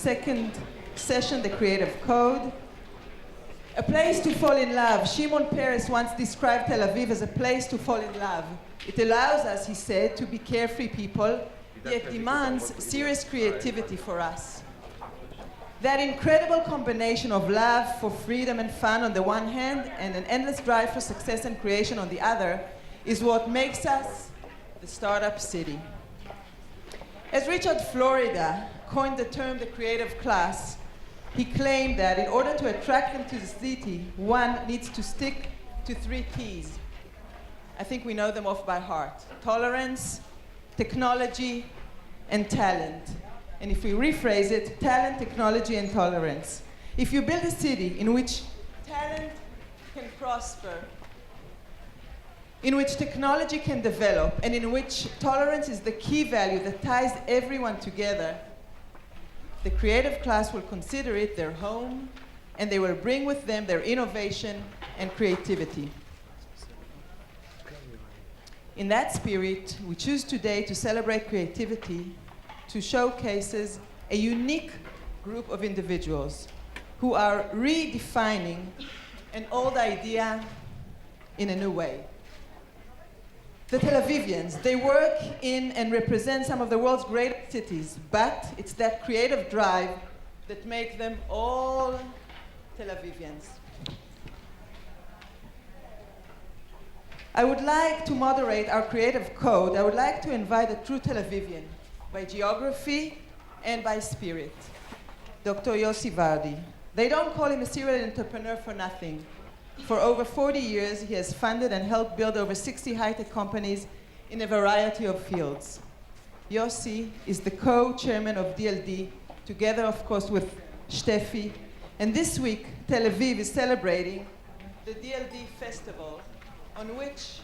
second session, The Creative Code. A place to fall in love. Shimon Peris once described Tel Aviv as a place to fall in love. It allows us, he said, to be carefree people, yet demands serious creativity for us. That incredible combination of love for freedom and fun on the one hand and an endless drive for success and creation on the other is what makes us the startup city. As Richard Florida coined the term the creative class, he claimed that in order to attract them to the city, one needs to stick to 3 keys. I think we know them off by heart: tolerance, technology, and talent. And if we rephrase it, talent, technology, and tolerance. If you build a city in which talent can prosper, in which technology can develop, and in which tolerance is the key value that ties everyone together, the creative class will consider it their home, and they will bring with them their innovation and creativity. In that spirit, we choose today to celebrate creativity, to showcases a unique group of individuals who are redefining an old idea in a new way. The Tel Avivians, they work in and represent some of the world's greatest cities, but it's that creative drive that makes them all Tel Avivians. I would like to moderate our creative code. I would like to invite a true Tel Avivian by geography and by spirit, Dr. Yossi Vardi. They don't call him a serial entrepreneur for nothing. For over 40 years, he has funded and helped build over 60 high-tech companies in a variety of fields. Yossi is the co-chairman of DLD, together, of course, with Stephie. And this week, Tel Aviv is celebrating the DLD Festival, on which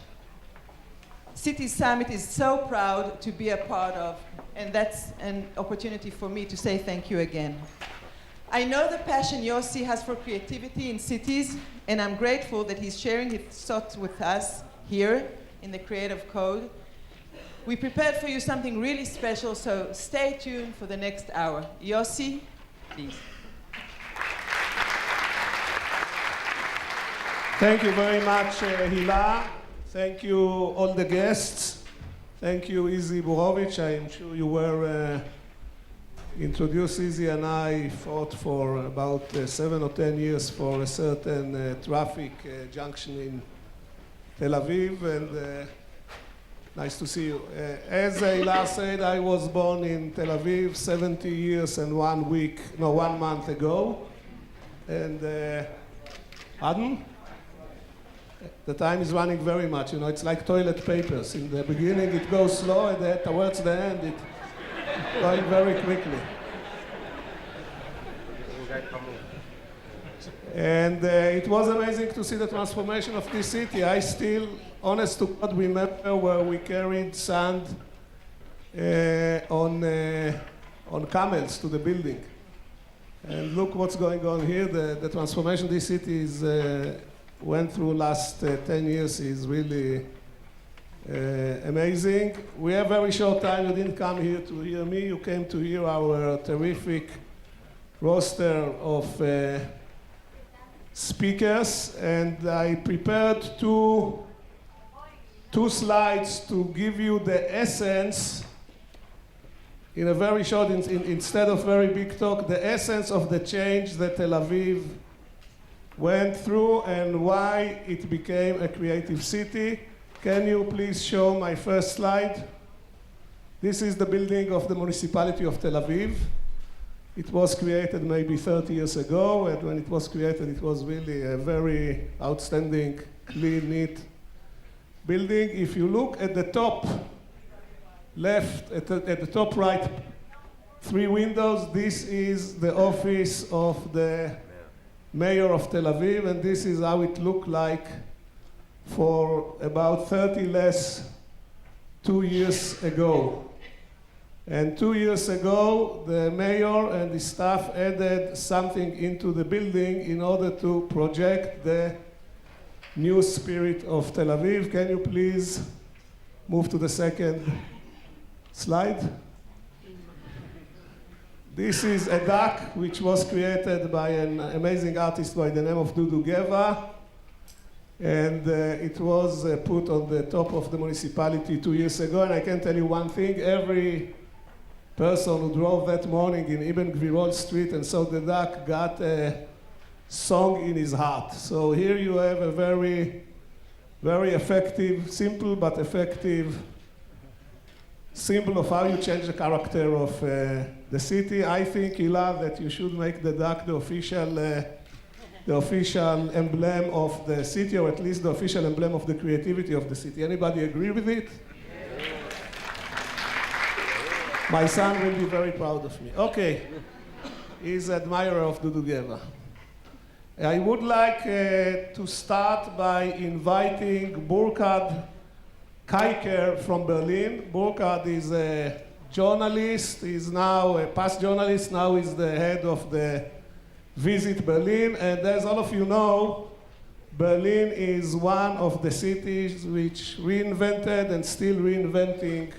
City Summit is so proud to be a part of. And that's an opportunity for me to say thank you again. I know the passion Yossi has for creativity in cities, and I'm grateful that he's sharing his thoughts with us here in the Creative Code. We prepared for you something really special, so stay tuned for the next hour. Yossi, please. Thank you very much, Hila. Thank you, all the guests. Thank you, Eze Vidra. I'm sure you were introduced. Eze and I fought for about 7 or 10 years for a certain traffic junction in Tel Aviv, and nice to see you. As Hila said, I was born in Tel Aviv 70 years and 1 month ago. And, pardon? The time is running very much, you know, it's like toilet papers. In the beginning it goes slow, and then towards the end it's going very quickly. And it was amazing to see the transformation of this city. I still, honest to God, remember where we carried sand on camels to the building. And look what's going on here. The transformation this city is went through last 10 years is really amazing. We have very short time. You didn't come here to hear me. You came to hear our terrific roster of speakers. And I prepared two slides to give you the essence in a very short, instead of very big talk, the essence of the change that Tel Aviv went through and why it became a creative city. Can you please show my first slide? This is the building of the Municipality of Tel Aviv. It was created maybe 30 years ago, and when it was created, it was really a very outstanding, clean, neat building. If you look at the top left, at the top right, 3 windows, this is the office of the Mayor of Tel Aviv, and this is how it looked like for about 30 less 2 years ago. And 2 years ago, the mayor and the staff added something into the building in order to project the new spirit of Tel Aviv. Can you please move to the second slide? This is a duck which was created by an amazing artist by the name of Dudu Geva. And it was put on the top of the municipality 2 years ago. And I can tell you one thing, every person who drove that morning in Ibn Gvirol Street and saw the duck got a song in his heart. So here you have a very, very effective, simple but effective symbol of how you change the character of the city. I think, Hila, that you should make the duck the official emblem of the city, or at least the official emblem of the creativity of the city. Anybody agree with it? My son will be very proud of me. Okay, he's an admirer of Dudu Geva. I would like to start by inviting Burkhard Kieker from Berlin. Burkhard is a journalist. He's now a past journalist. Now he's the head of the VisitBerlin. And as all of you know, Berlin is one of the cities which reinvented and still reinventing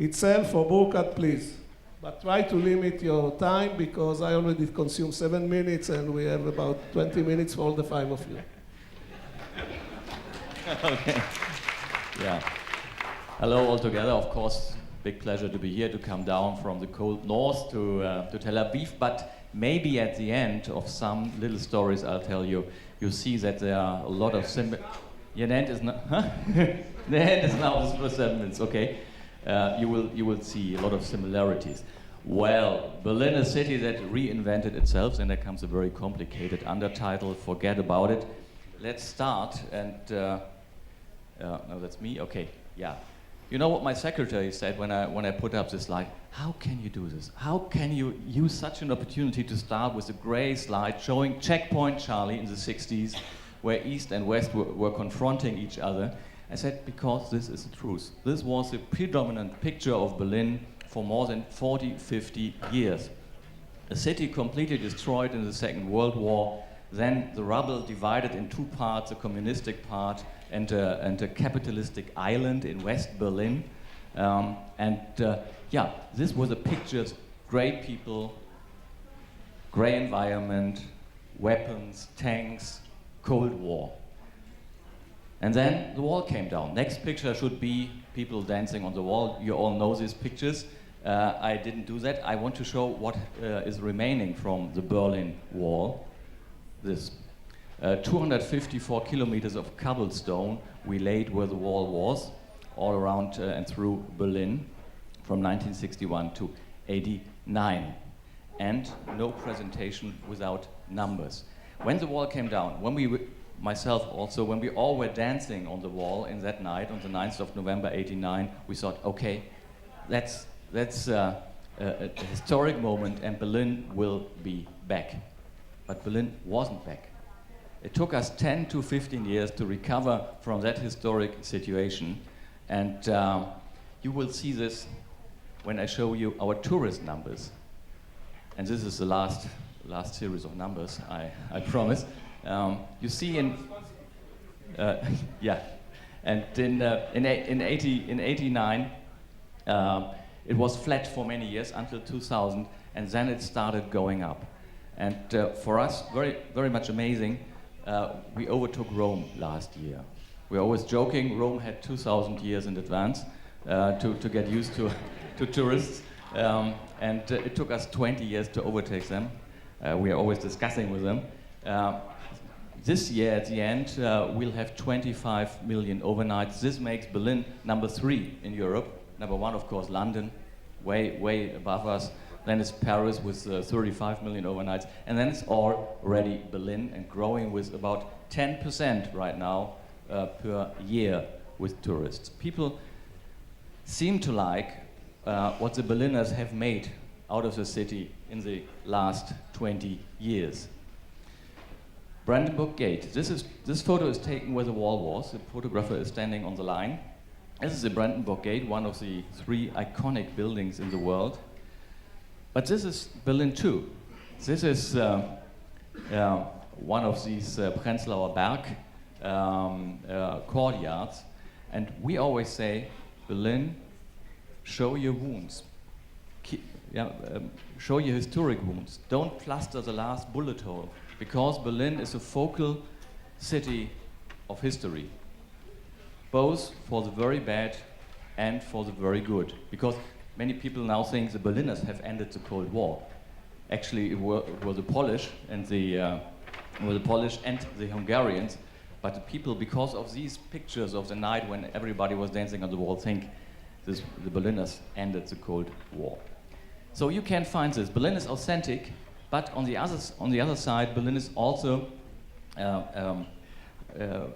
itself. For Burkhard, please. But try to limit your time because I already consumed 7 minutes and we have about 20 minutes for all the 5 of you. Okay. Yeah. Hello all together. Of course, big pleasure to be here, to come down from the cold north to Tel Aviv. But maybe at the end of some little stories I'll tell you, you see that there are a lot of Your hand is not, huh? The hand is now just for 7 minutes, okay. You will see a lot of similarities. Well, Berlin is a city that reinvented itself, and there comes a very complicated undertitle, forget about it. Let's start, and no, that's me, okay, yeah. You know what my secretary said when I put up this slide? How can you do this? How can you use such an opportunity to start with a gray slide showing Checkpoint Charlie in the 60s, where East and West were confronting each other? I said, because this is the truth. This was the predominant picture of Berlin for more than 40, 50 years. A city completely destroyed in the Second World War, then the rubble divided in 2 parts, a communistic part and a capitalistic island in West Berlin. Yeah, this was a picture, great people, gray environment, weapons, tanks, Cold War. And then the wall came down. Next picture should be people dancing on the wall. You all know these pictures. I didn't do that. I want to show what is remaining from the Berlin Wall. This 254 kilometers of cobblestone we laid where the wall was, all around and through Berlin from 1961 to 89. And no presentation without numbers. When the wall came down, myself also, when we all were dancing on the wall in that night, on the 9th of November 89, we thought, okay, that's a historic moment and Berlin will be back. But Berlin wasn't back. It took us 10 to 15 years to recover from that historic situation. And you will see this when I show you our tourist numbers. And this is the last series of numbers, I promise. You see yeah, and in 89, it was flat for many years until 2000, and then it started going up. And for us, very, very much amazing, we overtook Rome last year. We're always joking, Rome had 2,000 years in advance to get used to tourists, and it took us 20 years to overtake them. We are always discussing with them. This year, at the end, we'll have 25 million overnights. This makes Berlin number 3 in Europe. Number 1, of course, London, way above us. Then it's Paris with 35 million overnights. And then it's already Berlin and growing with about 10% right now per year with tourists. People seem to like what the Berliners have made out of the city in the last 20 years. Brandenburg Gate. This photo is taken where the wall was. The photographer is standing on the line. This is the Brandenburg Gate, one of the 3 iconic buildings in the world. But this is Berlin too. This is one of these Prenzlauer Berg courtyards. And we always say, Berlin, show your wounds. show you historic wounds. Don't plaster the last bullet hole, because Berlin is a focal city of history, both for the very bad and for the very good. Because many people now think the Berliners have ended the Cold War. Actually, it were the Polish and the Hungarians. But the people, because of these pictures of the night when everybody was dancing on the wall, think the Berliners ended the Cold War. So you can find this. Berlin is authentic, but on the other side, Berlin is also a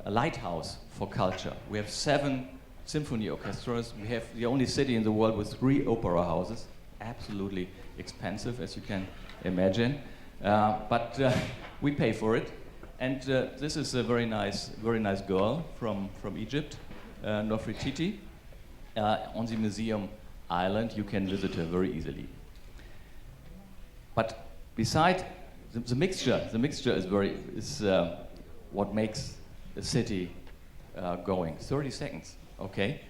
lighthouse for culture. We have 7 symphony orchestras. We have the only city in the world with 3 opera houses. Absolutely expensive, as you can imagine, but we pay for it. And this is a very nice girl from Egypt, Nofretiti. On the museum island, you can visit her very easily. But beside the mixture is what makes a city going. 30 seconds, okay?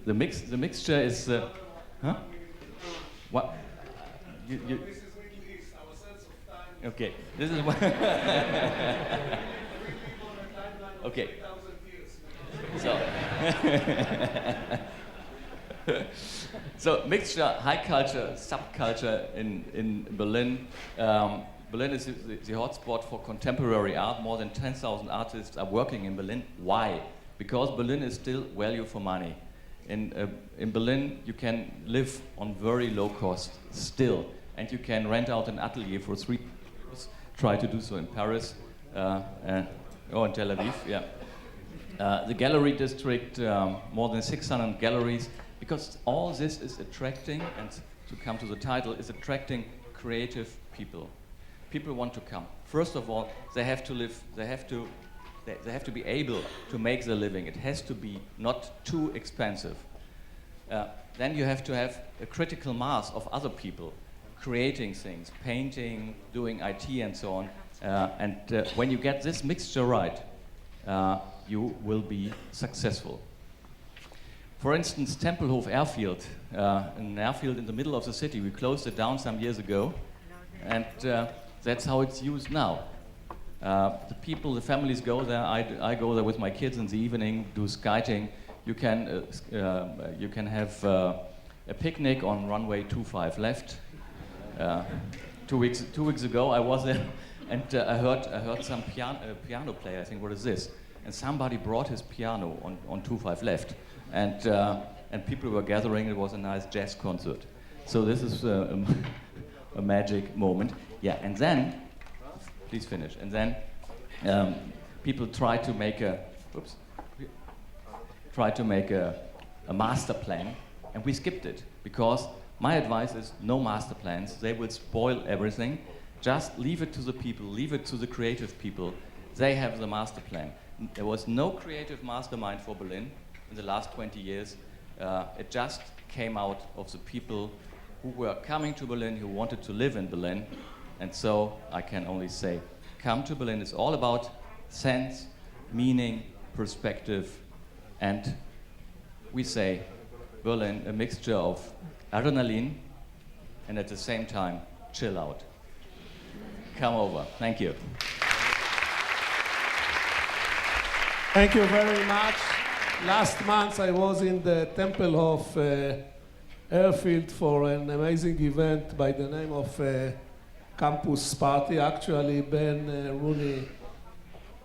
The mixture is huh? What? You This is Middle East, our sense of time. Okay, this is what. Okay. So mixture, high culture, subculture in Berlin. Berlin is the hotspot for contemporary art. More than 10,000 artists are working in Berlin. Why? Because Berlin is still value for money. In Berlin, you can live on very low cost still, and you can rent out an atelier for 3 euros. Try to do so in Paris, in Tel Aviv. Yeah. The gallery district, more than 600 galleries, because all this is attracting, and to come to the title, is attracting creative people. People want to come. First of all, they have to live. They have to be able to make their living. It has to be not too expensive. Then you have to have a critical mass of other people creating things, painting, doing IT, and so on. When you get this mixture right, you will be successful. For instance, Tempelhof Airfield, an airfield in the middle of the city. We closed it down some years ago, and that's how it's used now. The people, the families go there. I go there with my kids in the evening, do skiting. You can have a picnic on runway 25 left. 2 weeks ago, I was there, and I heard some piano player. I think, what is this? And somebody brought his piano on 25 left, and people were gathering. It was a nice jazz concert. So this is a magic moment. Yeah, and then. Please finish. And then people try to make a master plan, and we skipped it because my advice is no master plans. They will spoil everything. Just leave it to the people, leave it to the creative people. They have the master plan. There was no creative mastermind for Berlin in the last 20 years. It just came out of the people who were coming to Berlin, who wanted to live in Berlin. And so I can only say, come to Berlin. It's all about sense, meaning, perspective, and we say Berlin, a mixture of adrenaline and at the same time, chill out. Come over. Thank you. Thank you very much. Last month I was in the Tempelhof airfield for an amazing event by the name of Campus Party. Actually, Ben, Rooney,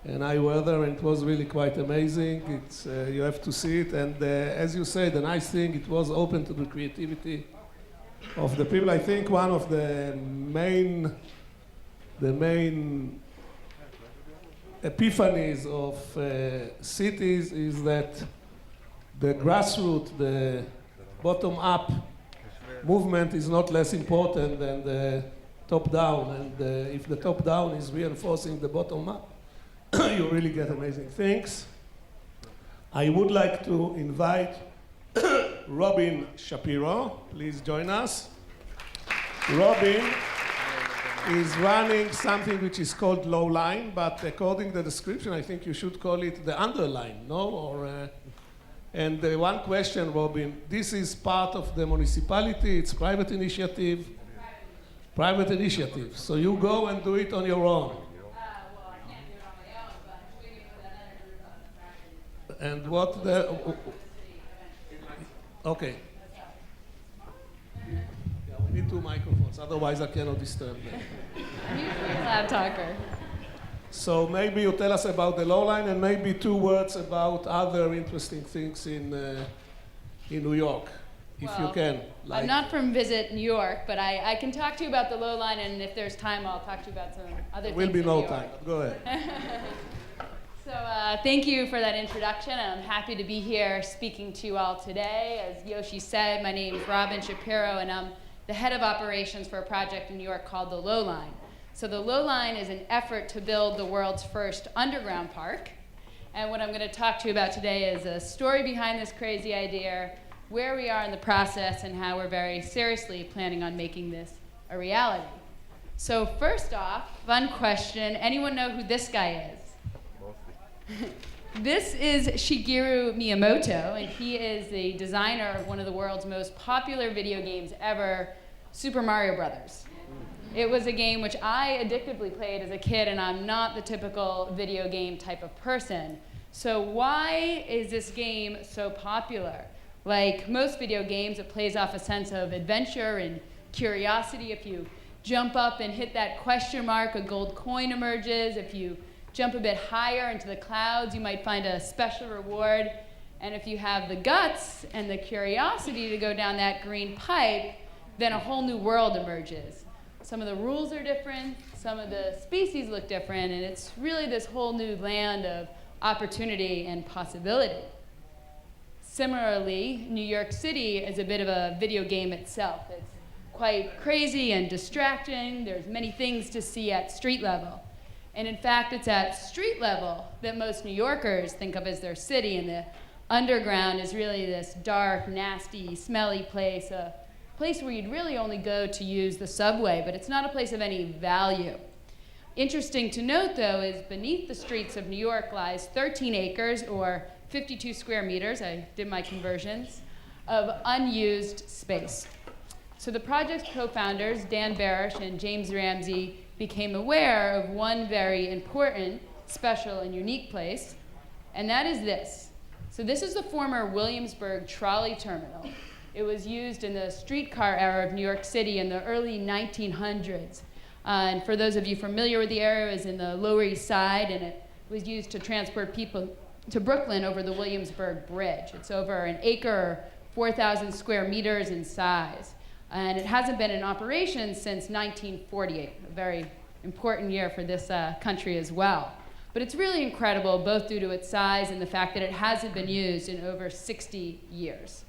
and I were there, and it was really quite amazing. It's you have to see it, and as you say, the nice thing, it was open to the creativity of the people. I think one of the main epiphanies of cities is that the grassroots, the bottom-up movement is not less important than the top-down, and if the top-down is reinforcing the bottom-up, you really get amazing things. I would like to invite Robyn Shapiro. Please join us. Robyn is running something which is called Lowline, but according to the description, I think you should call it the underline, no? Or And one question, Robyn, this is part of the municipality, it's private initiative? Private initiative. So you go and do it on your own. Well, I can't do it on my own, but we can put another group on the property. And what the... Okay. Yeah, we need 2 microphones, otherwise I cannot disturb them. I'm usually a loud talker. So maybe you tell us about the Lowline and maybe 2 words about other interesting things in New York, if you can. I'm not from Visit New York, but I can talk to you about the Lowline, and if there's time, I'll talk to you about some other things. Will be in no New York. time. Go ahead. So thank you for that introduction, and I'm happy to be here speaking to you all today. As Yossi said, my name is Robyn Shapiro, and I'm the head of operations for a project in New York called the Lowline. So the Lowline is an effort to build the world's first underground park. And what I'm going to talk to you about today is a story behind this crazy idea, where we are in the process, and how we're very seriously planning on making this a reality. So first off, fun question. Anyone know who this guy is? This is Shigeru Miyamoto, and he is the designer of one of the world's most popular video games ever, Super Mario Brothers. It was a game which I addictively played as a kid, and I'm not the typical video game type of person. So why is this game so popular? Like most video games, it plays off a sense of adventure and curiosity. If you jump up and hit that question mark, a gold coin emerges. If you jump a bit higher into the clouds, you might find a special reward. And if you have the guts and the curiosity to go down that green pipe, then a whole new world emerges. Some of the rules are different, some of the species look different, and it's really this whole new land of opportunity and possibility. Similarly, New York City is a bit of a video game itself. It's quite crazy and distracting. There's many things to see at street level. And in fact, it's at street level that most New Yorkers think of as their city, and the underground is really this dark, nasty, smelly place, a place where you'd really only go to use the subway, but it's not a place of any value. Interesting to note, though, is beneath the streets of New York lies 13 acres, or 52 square meters, I did my conversions, of unused space. So the project's co-founders, Dan Barish and James Ramsey, became aware of one very important, special, and unique place, and that is this. So this is the former Williamsburg trolley terminal. It was used in the streetcar era of New York City in the early 1900s. And for those of you familiar with the area, it was in the Lower East Side, and it was used to transport people to Brooklyn over the Williamsburg Bridge. It's over an acre, or 4,000 square meters in size. And it hasn't been in operation since 1948, a very important year for this country as well. But it's really incredible, both due to its size and the fact that it hasn't been used in over 60 years.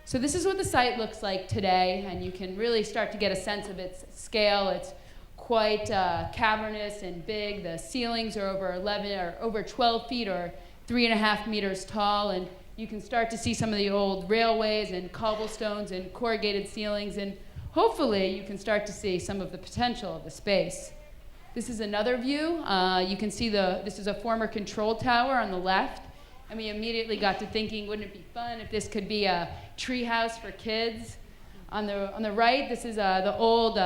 So this is what the site looks like today, and you can really start to get a sense of its scale. It's quite cavernous and big. The ceilings are over 12 feet, or 3.5 meters tall, and you can start to see some of the old railways and cobblestones and corrugated ceilings, and hopefully you can start to see some of the potential of the space. This is another view. You can see this is a former control tower on the left, and we immediately got to thinking, wouldn't it be fun if this could be a treehouse for kids? On the right, this is the old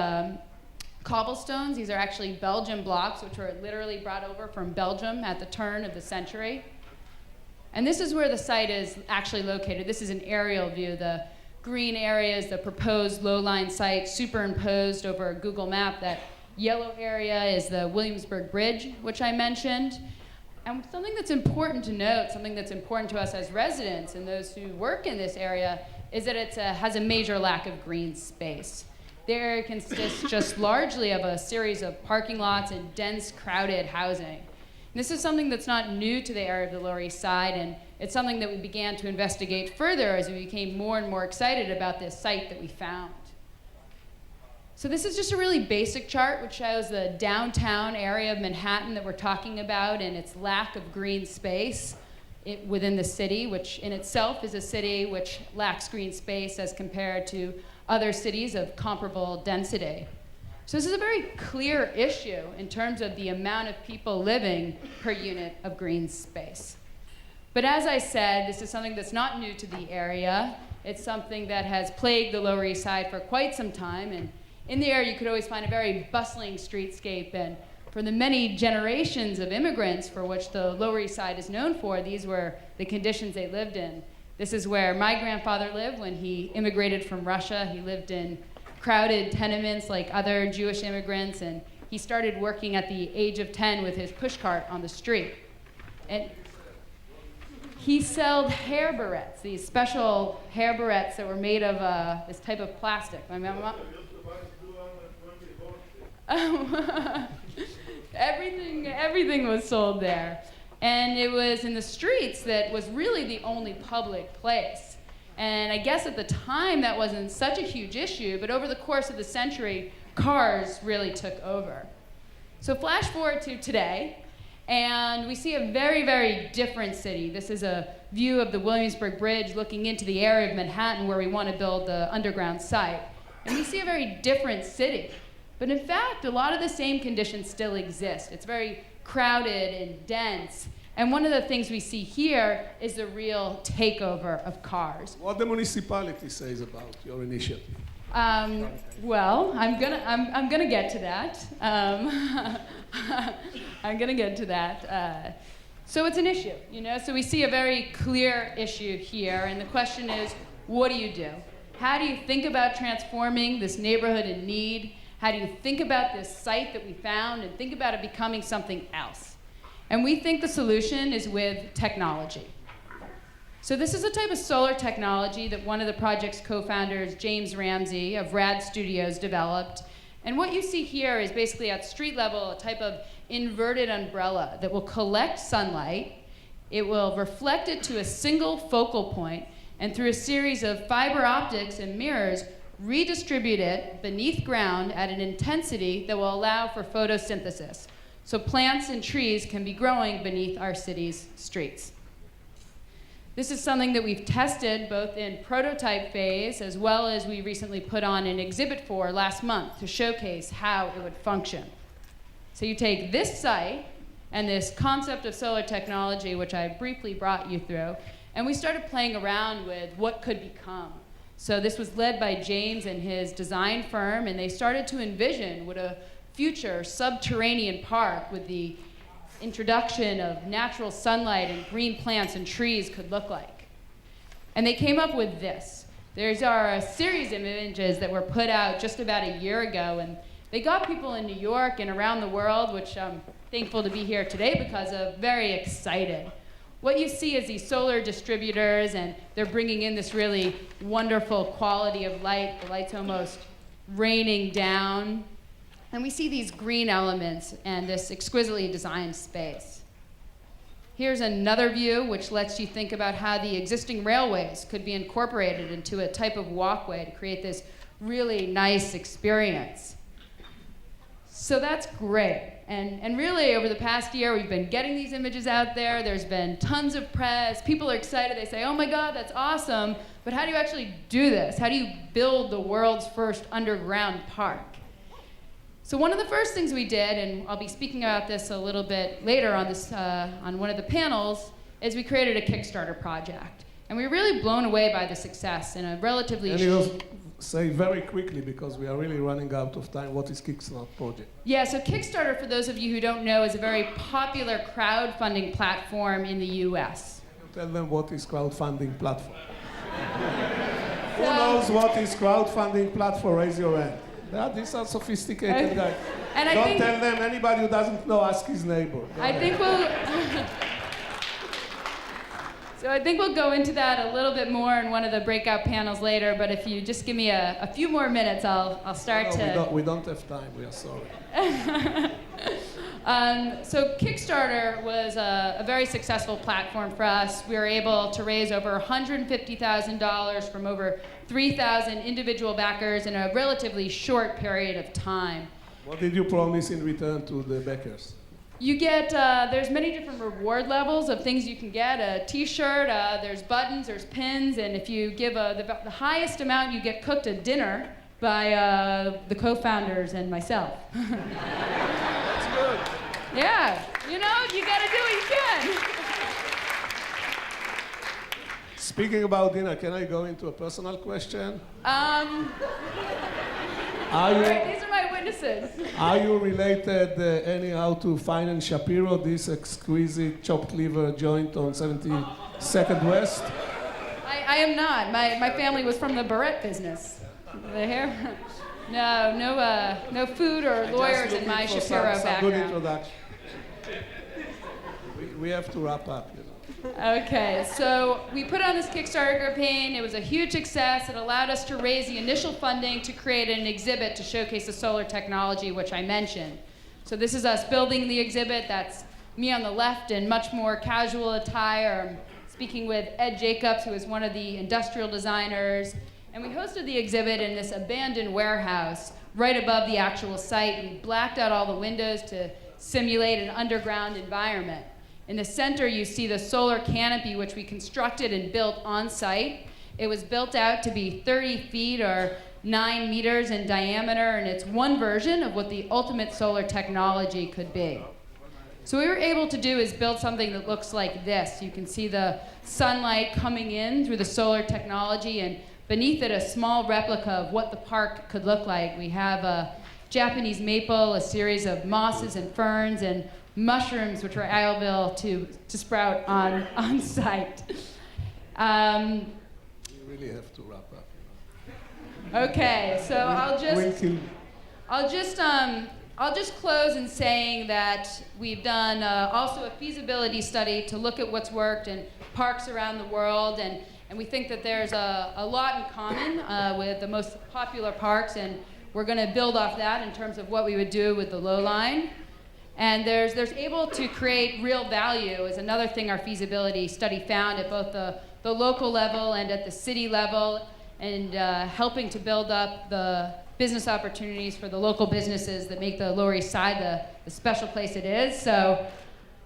cobblestones. These are actually Belgian blocks, which were literally brought over from Belgium at the turn of the century. And this is where the site is actually located. This is an aerial view. The green area is the proposed Lowline site superimposed over a Google map. That yellow area is the Williamsburg Bridge, which I mentioned. And something that's important to note, something that's important to us as residents and those who work in this area, is that it has a major lack of green space. The area consists just largely of a series of parking lots and dense, crowded housing. And this is something that's not new to the area of the Lower East Side, and it's something that we began to investigate further as we became more and more excited about this site that we found. So this is just a really basic chart which shows the downtown area of Manhattan that we're talking about and its lack of green space within the city, which in itself is a city which lacks green space as compared to other cities of comparable density. So this is a very clear issue in terms of the amount of people living per unit of green space. But as I said, this is something that's not new to the area. It's something that has plagued the Lower East Side for quite some time. And in the area, you could always find a very bustling streetscape. And for the many generations of immigrants for which the Lower East Side is known for, these were the conditions they lived in. This is where my grandfather lived when he immigrated from Russia. He lived in crowded tenements like other Jewish immigrants, and he started working at the age of 10 with his pushcart on the street. And he sold hair barrettes, these special hair barrettes that were made of this type of plastic. Everything was sold there. And it was in the streets that was really the only public place. And I guess at the time that wasn't such a huge issue, but over the course of the century, cars really took over. So flash forward to today, and we see a very, very different city. This is a view of the Williamsburg Bridge looking into the area of Manhattan where we want to build the underground site. And we see a very different city. But in fact, a lot of the same conditions still exist. It's very crowded and dense. And one of the things we see here is the real takeover of cars. What the municipality says about your initiative? Well, I'm gonna get to that. I'm gonna get to that. So it's an issue, you know. So we see a very clear issue here, and the question is, what do you do? How do you think about transforming this neighborhood in need? How do you think about this site that we found and think about it becoming something else? And we think the solution is with technology. So this is a type of solar technology that one of the project's co-founders, James Ramsey of Rad Studios, developed. And what you see here is basically at street level a type of inverted umbrella that will collect sunlight. It will reflect it to a single focal point, and through a series of fiber optics and mirrors, redistribute it beneath ground at an intensity that will allow for photosynthesis. So plants and trees can be growing beneath our city's streets. This is something that we've tested both in prototype phase as well as we recently put on an exhibit for last month to showcase how it would function. So you take this site and this concept of solar technology, which I briefly brought you through, and we started playing around with what could become. So this was led by James and his design firm, and they started to envision what a future subterranean park with the introduction of natural sunlight and green plants and trees could look like. And they came up with this. There's a series of images that were put out just about a year ago, and they got people in New York and around the world, which I'm thankful to be here today because of, very excited. What you see is these solar distributors, and they're bringing in this really wonderful quality of light. The light's almost raining down. And we see these green elements and this exquisitely designed space. Here's another view which lets you think about how the existing railways could be incorporated into a type of walkway to create this really nice experience. So that's great. And really, over the past year, we've been getting these images out there. There's been tons of press. People are excited. They say, oh my God, that's awesome. But how do you actually do this? How do you build the world's first underground park? So one of the first things we did, and I'll be speaking about this a little bit later on this on one of the panels, is we created a Kickstarter project. And we were really blown away by the success in a relatively... And you say very quickly, because we are really running out of time, what is Kickstarter project? Yeah, so Kickstarter, for those of you who don't know, is a very popular crowdfunding platform in the US. Tell them what is crowdfunding platform. Who knows what is crowdfunding platform? Raise your hand. These are sophisticated guys. And Don't tell them, anybody who doesn't know, ask his neighbor. So I think we'll go into that a little bit more in one of the breakout panels later, but if you just give me a few more minutes, I'll start to... We don't have time, we are sorry. So Kickstarter was a very successful platform for us. We were able to raise over $150,000 from over 3,000 individual backers in a relatively short period of time. What did you promise in return to the backers? You get, there's many different reward levels of things you can get. A t-shirt, there's buttons, there's pins, and if you give the highest amount, you get cooked a dinner by the co-founders and myself. That's good. Yeah, you know, you gotta do what you can. Speaking about dinner, can I go into a personal question? All right, these are my witnesses. Are you related anyhow to Fine and Shapiro, this exquisite chopped liver joint on 72nd West? I am not. My family was from the barrette business. The hair. No food or lawyers in my Shapiro background. Good introduction. We have to wrap up, you know. Okay, so we put on this Kickstarter campaign. It was a huge success. It allowed us to raise the initial funding to create an exhibit to showcase the solar technology, which I mentioned. So this is us building the exhibit. That's me on the left in much more casual attire. I'm speaking with Ed Jacobs, who is one of the industrial designers. And we hosted the exhibit in this abandoned warehouse right above the actual site. We blacked out all the windows to simulate an underground environment. In the center, you see the solar canopy, which we constructed and built on site. It was built out to be 30 feet or 9 meters in diameter, and it's one version of what the ultimate solar technology could be. So what we were able to do is build something that looks like this. You can see the sunlight coming in through the solar technology, and beneath it, a small replica of what the park could look like. We have a Japanese maple, a series of mosses and ferns, and mushrooms, which were Isleville to sprout on site. You really have to wrap up. Okay, so I'll just close in saying that we've done also a feasibility study to look at what's worked in parks around the world, and we think that there's a lot in common with the most popular parks, and we're going to build off that in terms of what we would do with the Lowline. And there's able to create real value is another thing our feasibility study found at both the local level and at the city level, and helping to build up the business opportunities for the local businesses that make the Lower East Side the special place it is. So,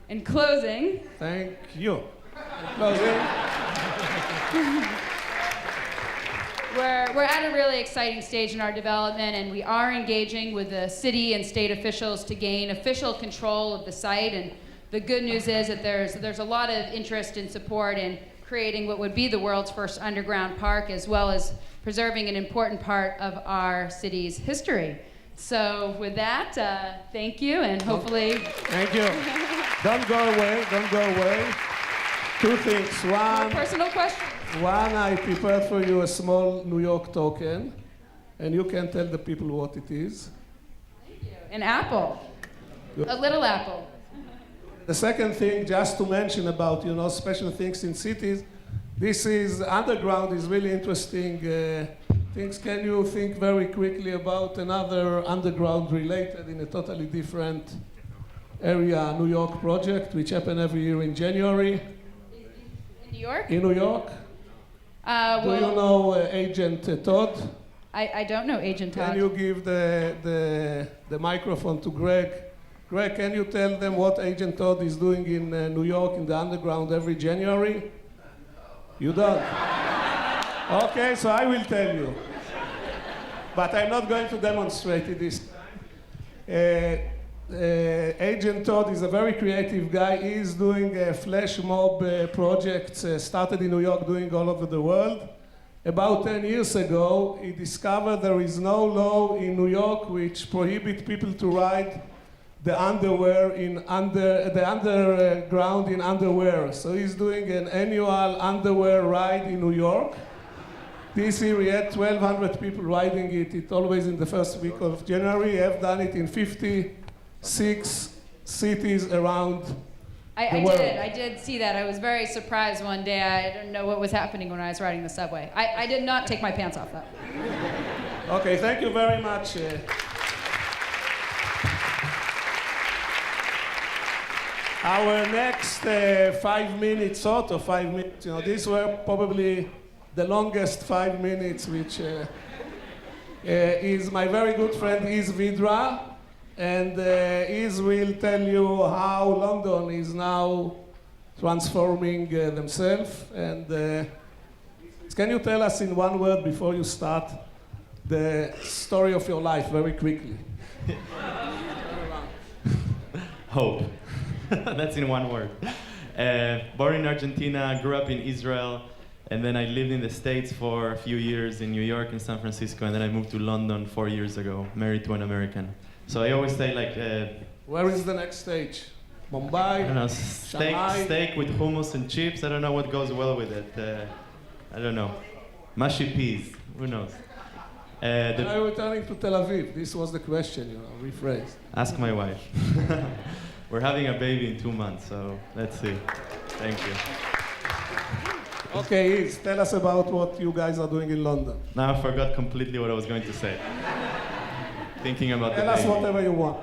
in closing... Thank you. In closing... We're at a really exciting stage in our development, and we are engaging with the city and state officials to gain official control of the site. And the good news is that there's a lot of interest and support in creating what would be the world's first underground park, as well as preserving an important part of our city's history. So with that, thank you, and hopefully... Thank you. Don't go away, don't go away. Two things. One... Personal question. One, I prepared for you a small New York token, and you can tell the people what it is. Thank you. An apple. Good. A little apple. The second thing, just to mention about, special things in cities, this is, underground is really interesting things. Can you think very quickly about another underground related in a totally different area, New York project, which happen every year in January? In New York? In New York. Do you know Agent Todd? I don't know Agent Todd. Can you give the microphone to Greg? Greg, can you tell them what Agent Todd is doing in New York in the underground every January? You don't? Okay, so I will tell you. But I'm not going to demonstrate it this time. Agent Todd is a very creative guy. He is doing flash mob projects, started in New York, doing all over the world. About 10 years ago, he discovered there is no law in New York which prohibits people to ride the underwear the underground in underwear. So he's doing an annual underwear ride in New York. This year he had 1,200 people riding it. It's always in the first week of January. I've done it in 56 cities around the world. I did see that. I was very surprised one day. I didn't know what was happening when I was riding the subway. I did not take my pants off, though. Okay, thank you very much. Our next 5 minutes, sort of 5 minutes, these were probably the longest 5 minutes, which is my very good friend Eze Vidra. And Eze will tell you how London is now transforming themselves. And can you tell us in one word before you start the story of your life very quickly? Hope. That's in one word. Born in Argentina, grew up in Israel, And then I lived in the States for a few years in New York and San Francisco, and then I moved to London 4 years ago, married to an American. So I always say like... where is the next stage? Mumbai? I don't know, Shanghai? steak with hummus and chips. I don't know what goes well with it. I don't know. Mushy peas, who knows? Are you returning to Tel Aviv? This was the question, you know, rephrased. Ask my wife. We're having a baby in 2 months, so let's see. Thank you. Okay, Eze, tell us about what you guys are doing in London. Now I forgot completely what I was going to say. Thinking about the Tell us baby. whatever you want.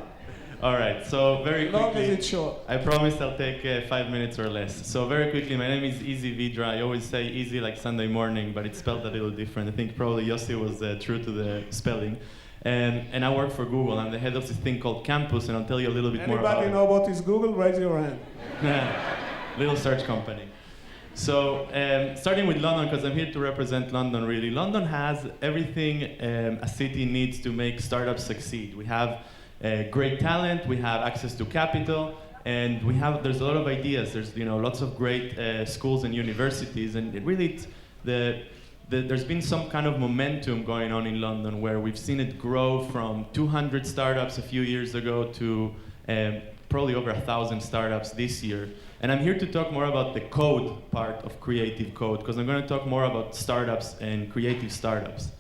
All right, so very As long as quickly, it's short. I promise I'll take 5 minutes or less. So very quickly, my name is Eze Vidra. I always say easy like Sunday morning, but it's spelled a little different. I think probably Yossi was true to the spelling. And I work for Google. I'm the head of this thing called Campus, and I'll tell you a little bit more about Anybody it. know what is Google? Raise your hand. Little search company. So starting with London, because I'm here to represent London really. London has everything a city needs to make startups succeed. We have great talent, we have access to capital, and there's a lot of ideas. There's lots of great schools and universities, and it really there's been some kind of momentum going on in London where we've seen it grow from 200 startups a few years ago to probably over 1,000 startups this year. And I'm here to talk more about the code part of creative code, because I'm going to talk more about startups and creative startups.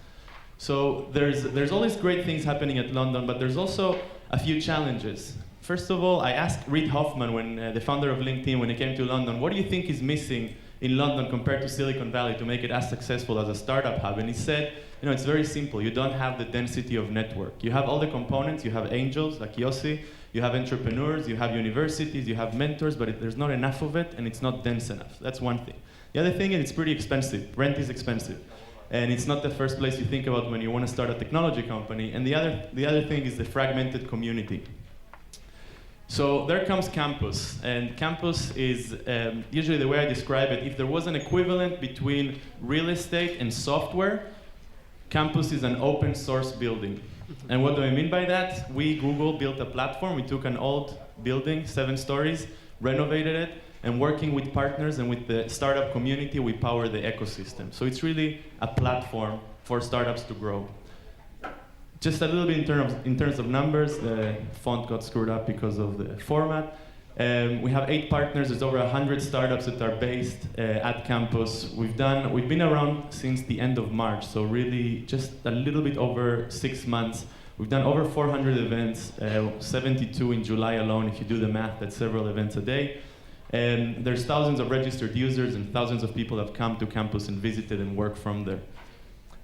So there's all these great things happening at London, but there's also a few challenges. First of all, I asked Reid Hoffman, the founder of LinkedIn, when he came to London, what do you think is missing in London compared to Silicon Valley to make it as successful as a startup hub? And he said, it's very simple. You don't have the density of network. You have all the components. You have angels like Yossi. You have entrepreneurs. You have universities. You have mentors, but there's not enough of it, and it's not dense enough. That's one thing. The other thing is it's pretty expensive. Rent is expensive. And it's not the first place you think about when you want to start a technology company. And the other thing is the fragmented community. So there comes Campus, and Campus is usually the way I describe it. If there was an equivalent between real estate and software, Campus is an open source building. And what do I mean by that? We, Google, built a platform. We took an old building, 7 stories, renovated it, and working with partners and with the startup community, we power the ecosystem. So it's really a platform for startups to grow. Just a little bit in terms of numbers, the font got screwed up because of the format. We have 8 partners. There's over 100 startups that are based at Campus. We've been around since the end of March, so really just a little bit over 6 months. We've done over 400 events, 72 in July alone. If you do the math, that's several events a day. And there's thousands of registered users and thousands of people have come to Campus and visited and worked from there.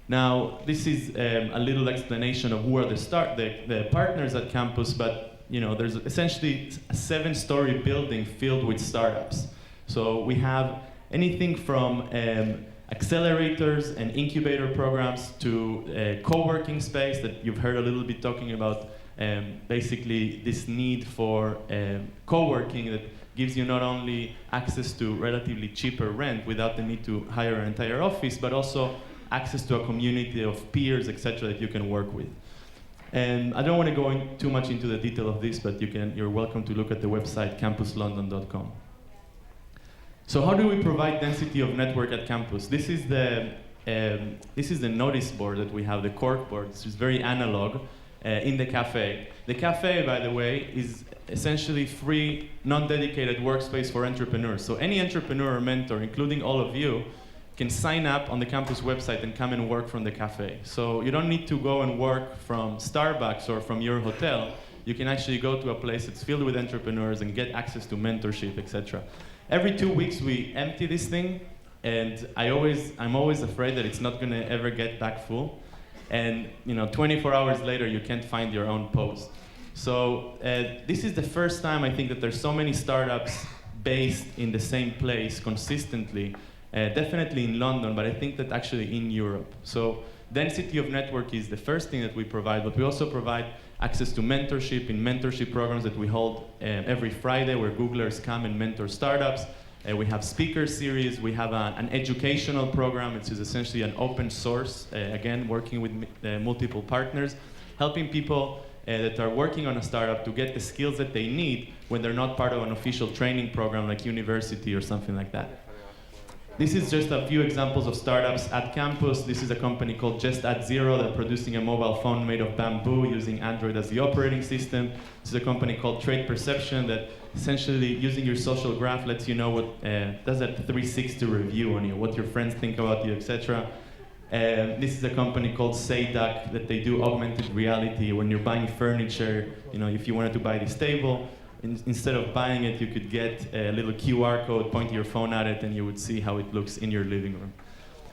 Now, this is a little explanation of who are the partners at Campus, but there's essentially a 7-story building filled with startups. So we have anything from accelerators and incubator programs to co-working space that you've heard a little bit talking about, basically this need for co-working that gives you not only access to relatively cheaper rent without the need to hire an entire office, but also access to a community of peers, etc., that you can work with. And I don't want to go too much into the detail of this, but you're welcome to look at the website campuslondon.com. So how do we provide density of network at Campus? This is the notice board that we have, the cork board. This is very analog in the cafe. The cafe, by the way, is essentially free, non-dedicated workspace for entrepreneurs. So any entrepreneur or mentor, including all of you, can sign up on the Campus website and come and work from the cafe. So you don't need to go and work from Starbucks or from your hotel. You can actually go to a place that's filled with entrepreneurs and get access to mentorship, etc. Every 2 weeks we empty this thing, and I'm always afraid that it's not going to ever get back full. And 24 hours later you can't find your own post. So this is the first time I think that there's so many startups based in the same place consistently. Definitely in London, but I think that actually in Europe. So density of network is the first thing that we provide, but we also provide access to mentorship in mentorship programs that we hold every Friday where Googlers come and mentor startups. We have speaker series. We have an educational program, which is essentially an open source, again, working with multiple partners, helping people that are working on a startup to get the skills that they need when they're not part of an official training program like university or something like that. This is just a few examples of startups at campus. This is a company called Just at Zero. They're producing a mobile phone made of bamboo using Android as the operating system. This is a company called Trade Perception that essentially using your social graph lets you know what, does a 360 review on you, what your friends think about you, etc. This is a company called Sayduck that they do augmented reality. When you're buying furniture, you know, if you wanted to buy this table, instead of buying it, you could get a little QR code, point your phone at it, and you would see how it looks in your living room.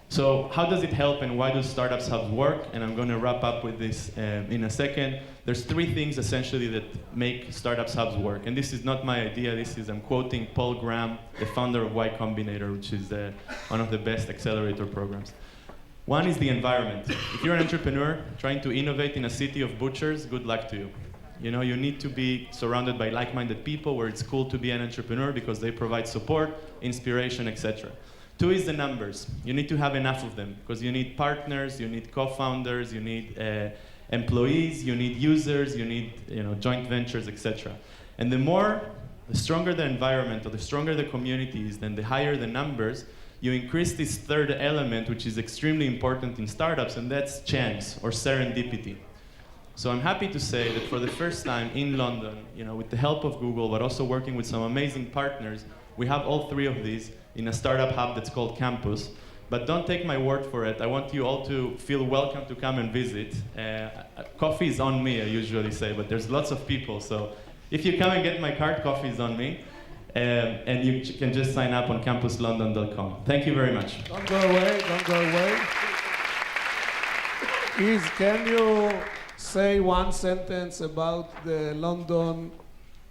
So how does it help, and why do startups hubs work? And I'm going to wrap up with this in a second. There's three things essentially that make startups hubs work. And this is not my idea. I'm quoting Paul Graham, the founder of Y Combinator, which is one of the best accelerator programs. One is the environment. If you're an entrepreneur trying to innovate in a city of butchers, good luck to you. You know, you need to be surrounded by like-minded people where it's cool to be an entrepreneur because they provide support, inspiration, etc. Two is the numbers. You need to have enough of them because you need partners, you need co-founders, you need employees, you need users, you need joint ventures, etc. And the stronger the environment or the stronger the community is, then the higher the numbers, you increase this third element, which is extremely important in startups, and that's chance or serendipity. So I'm happy to say that for the first time in London, with the help of Google, but also working with some amazing partners, we have all three of these in a startup hub that's called Campus. But don't take my word for it. I want you all to feel welcome to come and visit. Coffee is on me, I usually say, but there's lots of people. So if you come and get my card, coffee is on me. And you can just sign up on campuslondon.com. Thank you very much. Don't go away, don't go away. Can you say one sentence about the London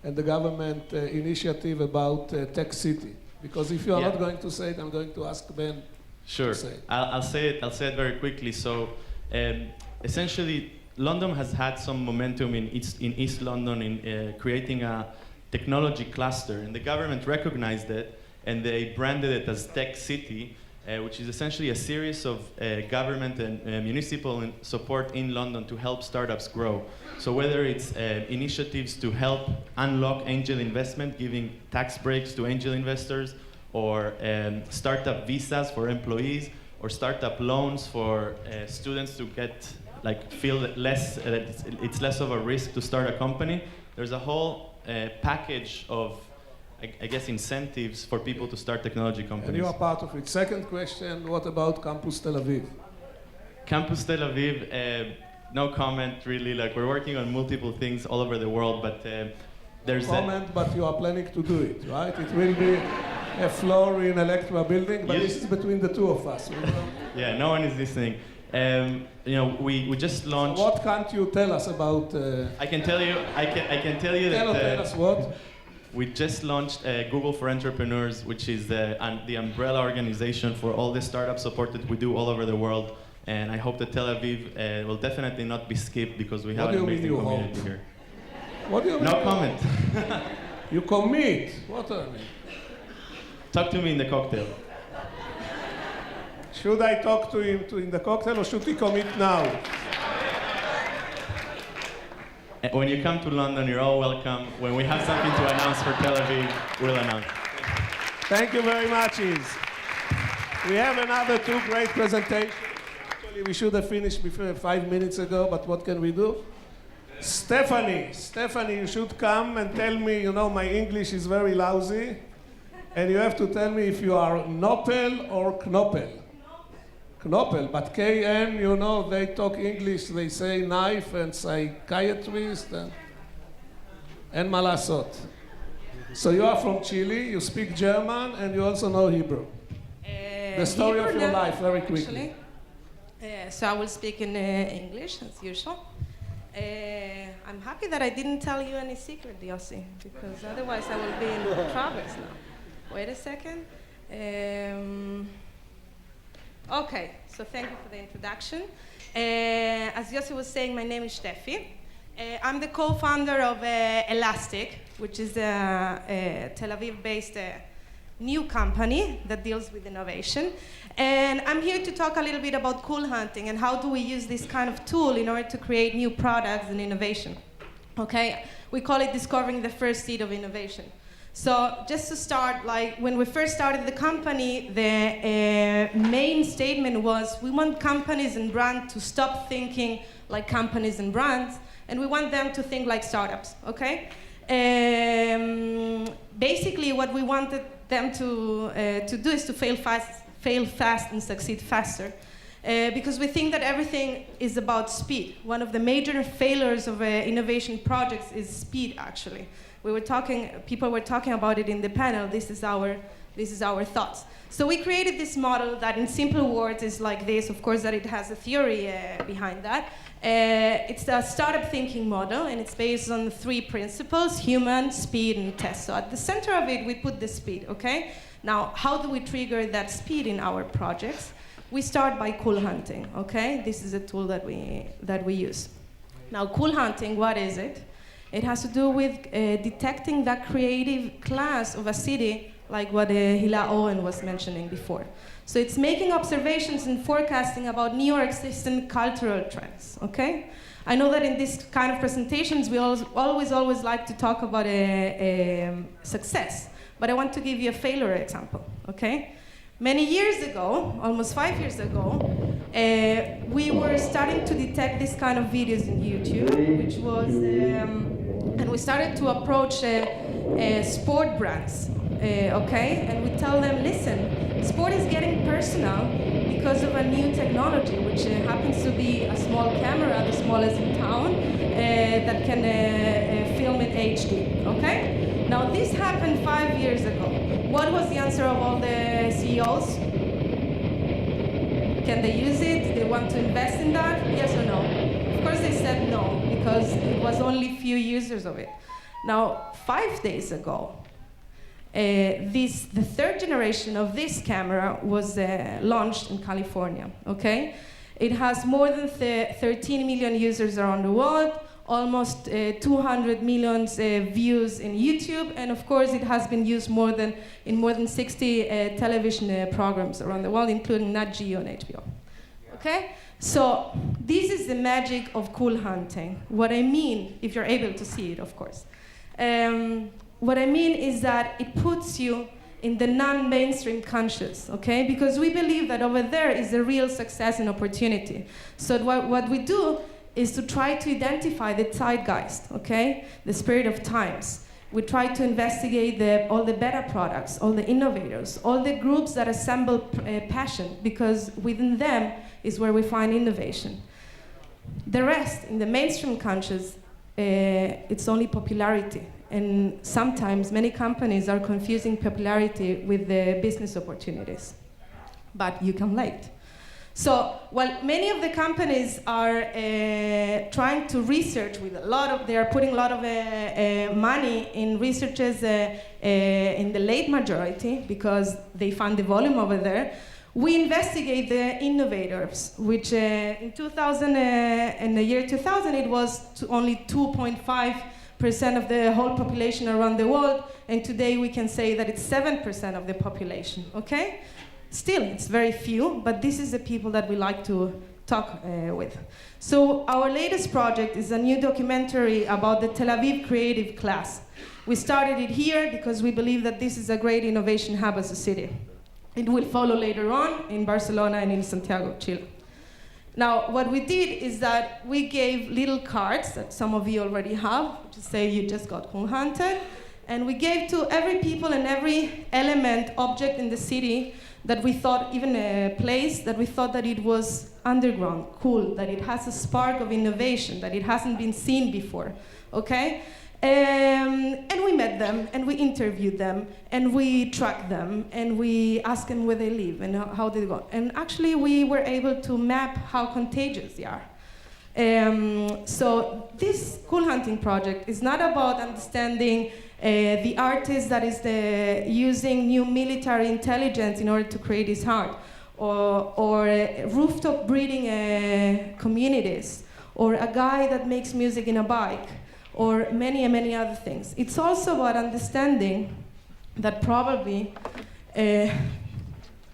and the government initiative about Tech City? Because if you are not going to say it, I'm going to ask Ben to say it. I'll say it very quickly. So essentially, London has had some momentum in East London in creating a technology cluster, and the government recognized it, and they branded it as Tech City, which is essentially a series of government and municipal support in London to help startups grow. So whether it's initiatives to help unlock angel investment, giving tax breaks to angel investors, or startup visas for employees, or startup loans for students to feel less it's less of a risk to start a company. There's a whole package of I guess incentives for people to start technology companies. And you are part of it. Second question, what about Campus Tel Aviv? Campus Tel Aviv, no comment really. We're working on multiple things all over the world, but there's but you are planning to do it, right? It will be a floor in Electra building, but this is between the two of us. Yeah, no one is listening. We just launched. So what can't you tell us about? I can tell you. I can tell you that. Tell us what. We just launched Google for Entrepreneurs, which is the umbrella organization for all the startup support that we do all over the world. And I hope that Tel Aviv will definitely not be skipped because we have an amazing community here. What do you mean? No comment. You commit. What do you mean? Talk to me in the cocktail. Should I talk to him in the cocktail, or should he commit now? When you come to London, you're all welcome. When we have something to announce for Tel Aviv, we'll announce. Thank you very much, Eze. We have another two great presentations. Actually, we should have finished before 5 minutes ago, but what can we do? Stephie, you should come and tell me, my English is very lousy, and you have to tell me if you are Knopel or Knopel. Knopel, but KN, they talk English, they say knife and psychiatrist and malasot. So you are from Chile, you speak German, and you also know Hebrew. The story of your life, very quickly. So I will speak in English, as usual. I'm happy that I didn't tell you any secret, Yossi, because otherwise I will be in trouble now. Wait a second. Okay, so thank you for the introduction. As Yossi was saying, my name is Stephie. I'm the co-founder of Elaaastic, which is a Tel Aviv-based new company that deals with innovation. And I'm here to talk a little bit about cool hunting and how do we use this kind of tool in order to create new products and innovation. Okay, we call it discovering the first seed of innovation. So just to start, like when we first started the company, the main statement was we want companies and brands to stop thinking like companies and brands, and we want them to think like startups, okay? Basically, what we wanted them to do is to fail fast and succeed faster. Because we think that everything is about speed. One of the major failures of innovation projects is speed, actually. People were talking about it in the panel. This is our thoughts. So we created this model that in simple words is like this. Of course, that it has a theory behind that. It's a startup thinking model, and it's based on 3 principles: human, speed, and test. So at the center of it, we put the speed, okay? Now, how do we trigger that speed in our projects? We start by cool hunting, okay? This is a tool that we use. Now, cool hunting, what is it? It has to do with detecting that creative class of a city, like what Hila Oren was mentioning before. So it's making observations and forecasting about new or existing cultural trends, okay? I know that in this kind of presentations, we always like to talk about success, but I want to give you a failure example, okay? Many years ago, almost 5 years ago, we were starting to detect this kind of videos in YouTube, which was, and we started to approach sport brands, okay? And we tell them, listen, sport is getting personal because of a new technology, which happens to be a small camera, the smallest in town, that can film in HD, okay? Now, this happened 5 years ago. What was the answer of all the CEOs? Can they use it? Do they want to invest in that? Yes or no? Of course they said no, because it was only few users of it. Now, 5 days ago, the 3rd generation of this camera was launched in California, okay? It has more than 13 million users around the world, almost 200 million views in YouTube, and of course it has been used in more than 60 television programs around the world, including Nat Geo and HBO. Okay? So this is the magic of cool hunting. What I mean, if you're able to see it, of course. What I mean is that it puts you in the non-mainstream conscious, okay? Because we believe that over there is a real success and opportunity. So what we do is to try to identify the zeitgeist, okay? The spirit of times. We try to investigate all the better products, all the innovators, all the groups that assemble passion, because within them is where we find innovation. The rest, in the mainstream conscious, it's only popularity. And sometimes many companies are confusing popularity with the business opportunities. But you come late. So, while many of the companies are trying to research with they are putting a lot of money in researches in the late majority because they find the volume over there, we investigate the innovators, which in the year 2000, it was only 2.5% of the whole population around the world, and today we can say that it's 7% of the population, okay? Still, it's very few, but this is the people that we like to talk with. So our latest project is a new documentary about the Tel Aviv creative class. We started it here because we believe that this is a great innovation hub as a city. It will follow later on in Barcelona and in Santiago, Chile. Now, what we did is that we gave little cards that some of you already have, to say you just got cool hunted, and we gave to every people and every element, object in the city that we thought, even a place that we thought that it was underground, cool, that it has a spark of innovation, that it hasn't been seen before, okay? And we met them, and we interviewed them, and we tracked them, and we asked them where they live and how they go. And actually, we were able to map how contagious they are. So this cool hunting project is not about understanding the artist that is using new military intelligence in order to create his art, or rooftop breeding communities, or a guy that makes music in a bike, or many, many other things. It's also about understanding that probably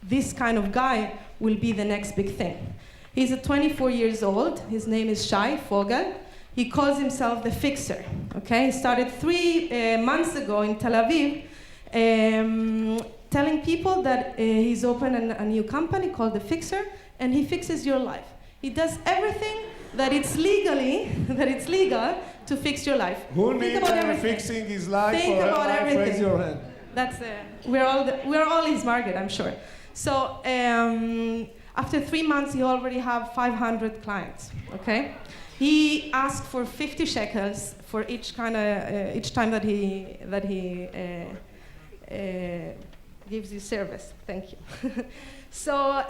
this kind of guy will be the next big thing. He's 24 years old. His name is Shai Fogel. He calls himself the fixer, okay? He started 3 months ago in Tel Aviv telling people that he's opened a new company called The Fixer, and he fixes your life. He does everything that it's legal to fix your life. Who needs fixing his life? Think or about everything. Raise your hand. That's we're all his market, I'm sure. So after 3 months, he already have 500 clients. Okay, he asked for 50 shekels for each time that he gives you service. Thank you. So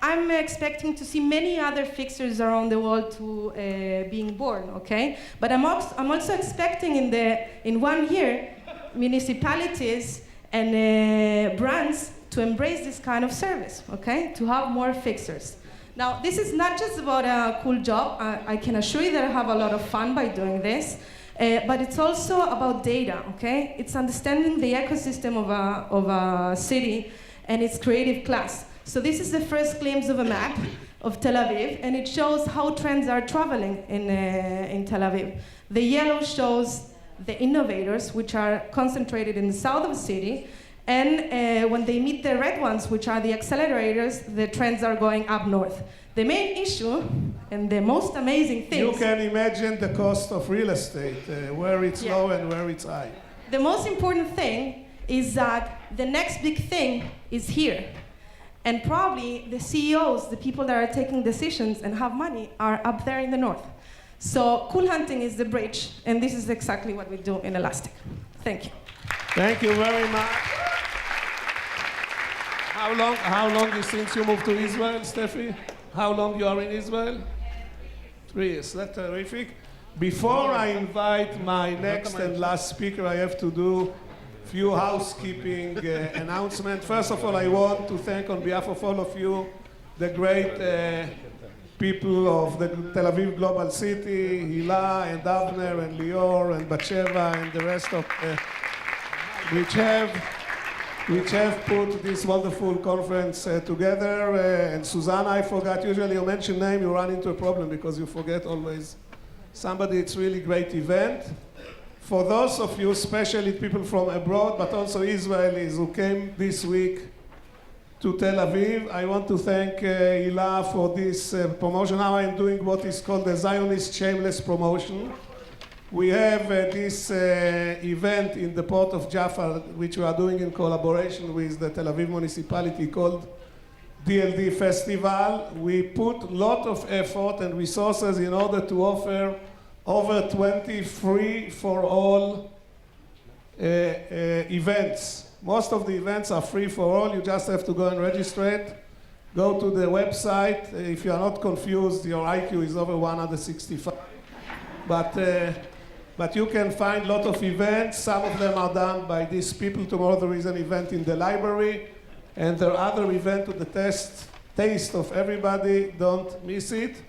I'm expecting to see many other fixers around the world to being born. Okay, but I'm also expecting in 1 year municipalities and brands to embrace this kind of service. Okay, to have more fixers. Now this is not just about a cool job. I can assure you that I have a lot of fun by doing this. But it's also about data, okay? It's understanding the ecosystem of a city and its creative class. So this is the first glimpse of a map of Tel Aviv, and it shows how trends are traveling in Tel Aviv. The yellow shows the innovators, which are concentrated in the south of the city, and when they meet the red ones, which are the accelerators, the trends are going up north. The main issue, and the most amazing thing... You can imagine the cost of real estate, where it's low and where it's high. The most important thing is that the next big thing is here. And probably the CEOs, the people that are taking decisions and have money, are up there in the north. So cool hunting is the bridge, and this is exactly what we do in Elaaastic. Thank you. Thank you very much. How long is since you moved to Israel, Stephie? How long you are in Israel? 3 years. That's terrific. Before I invite my next and last speaker, I have to do few housekeeping announcements. First of all, I want to thank on behalf of all of you the great people of the Tel Aviv Global City, Hila and Avner and Lior and Batsheva and the rest of which have put this wonderful conference together. And Susanna, I forgot, usually you mention name, you run into a problem because you forget always somebody. It's really great event. For those of you, especially people from abroad, but also Israelis who came this week to Tel Aviv, I want to thank Hila for this promotion. Now I'm doing what is called the Zionist Shameless Promotion. We have this event in the port of Jaffa, which we are doing in collaboration with the Tel Aviv Municipality, called DLD Festival. We put a lot of effort and resources in order to offer over 20 free for all events. Most of the events are free for all. You just have to go and register it. Go to the website. If you are not confused, your IQ is over 165. But you can find a lot of events. Some of them are done by these people. Tomorrow there is an event in the library, and there are other events to the taste of everybody. Don't miss it.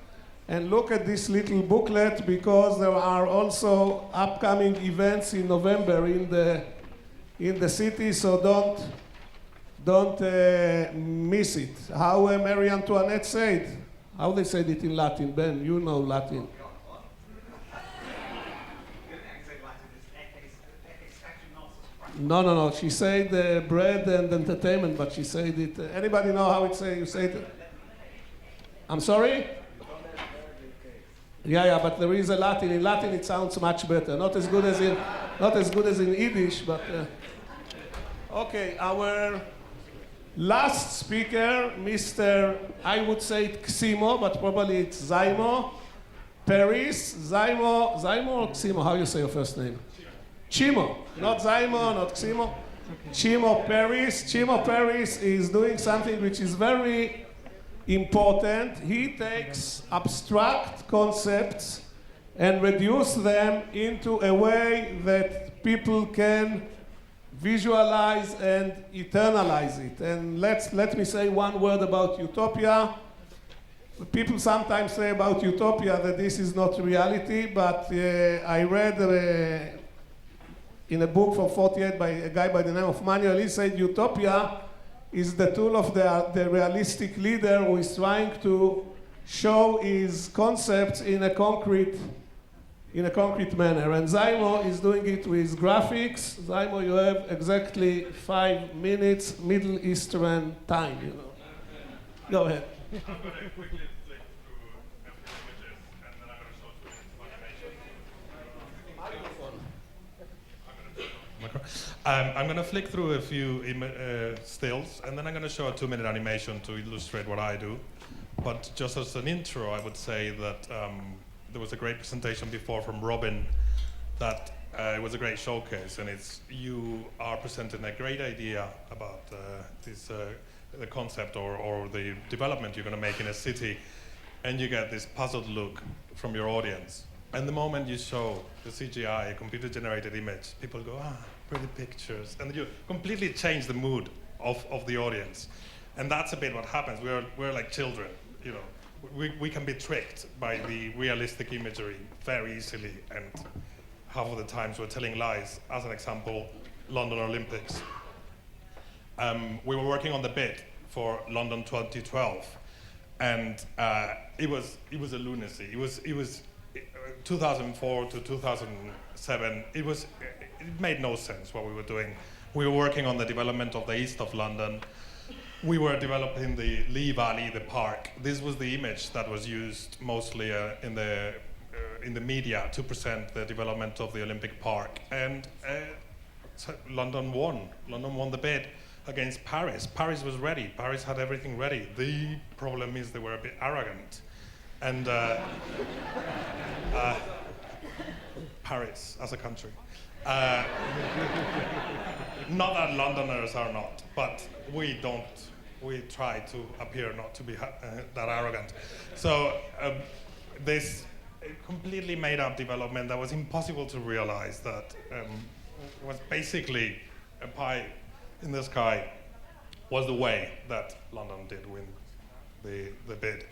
And look at this little booklet, because there are also upcoming events in November in the city, so don't miss it. How Marie Antoinette said, how they said it in Latin? Ben, you know Latin. No. She said bread and entertainment, but she said it. Anybody know how it say? You say it? I'm sorry? Yeah, but there is a Latin. In Latin, it sounds much better. Not as good as in Yiddish, but okay. Our last speaker, Mr. I would say Ximo, but probably it's Ximo. Peris, Ximo or Ximo? How you say your first name? Ximo, not Ximo, not Ximo. Ximo Peris. Ximo Peris is doing something which is very important. He takes abstract concepts and reduce them into a way that people can visualize and eternalize it. And let me say one word about utopia. People sometimes say about utopia that this is not reality, but I read in a book from 48 by a guy by the name of Manuel. He said utopia is the tool of the realistic leader who is trying to show his concepts in a concrete in a concrete manner. And Ximo is doing it with graphics. Ximo, you have exactly 5 minutes Middle Eastern time, you know. Go ahead. I'm going to quickly flick through a few images, and then I'm going to show 2 minutes of animation. I'm going to flick through a few stills, and then I'm going to show a 2-minute animation to illustrate what I do. But just as an intro, I would say that there was a great presentation before from Robyn that it was a great showcase, and you are presenting a great idea about the concept or the development you're going to make in a city, and you get this puzzled look from your audience. And the moment you show the CGI, a computer-generated image, people go, pretty pictures, and you completely change the mood of the audience. And that's a bit what happens. We're like children, you know. We can be tricked by the realistic imagery very easily, and half of the times we're telling lies. As an example, London Olympics. We were working on the bid for London 2012, and it was a lunacy. It was 2004 to 2007. It made no sense what we were doing. We were working on the development of the east of London. We were developing the Lee Valley, the park. This was the image that was used mostly in the media to present the development of the Olympic Park. And London won. London won the bid against Paris. Paris was ready. Paris had everything ready. The problem is they were a bit arrogant. And Paris as a country. Not that Londoners are not, but we try to appear not to be that arrogant. So this completely made up development that was impossible to realize, that was basically a pie in the sky, was the way that London did win the bid.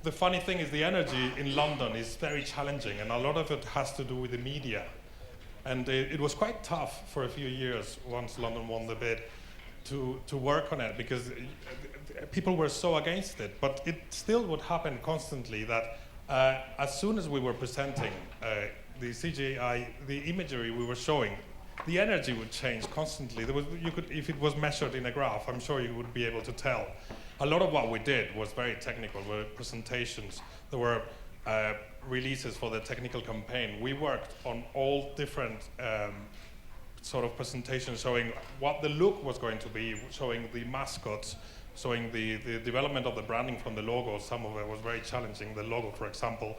The funny thing is the energy in London is very challenging, and a lot of it has to do with the media. And it was quite tough for a few years once London won the bid to work on it, because people were so against it. But it still would happen constantly that as soon as we were presenting the CGI, the imagery we were showing, the energy would change constantly. If it was measured in a graph, I'm sure you would be able to tell. A lot of what we did was very technical. Were presentations. There were releases for the technical campaign. We worked on all different sort of presentations, showing what the look was going to be, showing the mascots, showing the development of the branding from the logo. Some of it was very challenging, the logo, for example.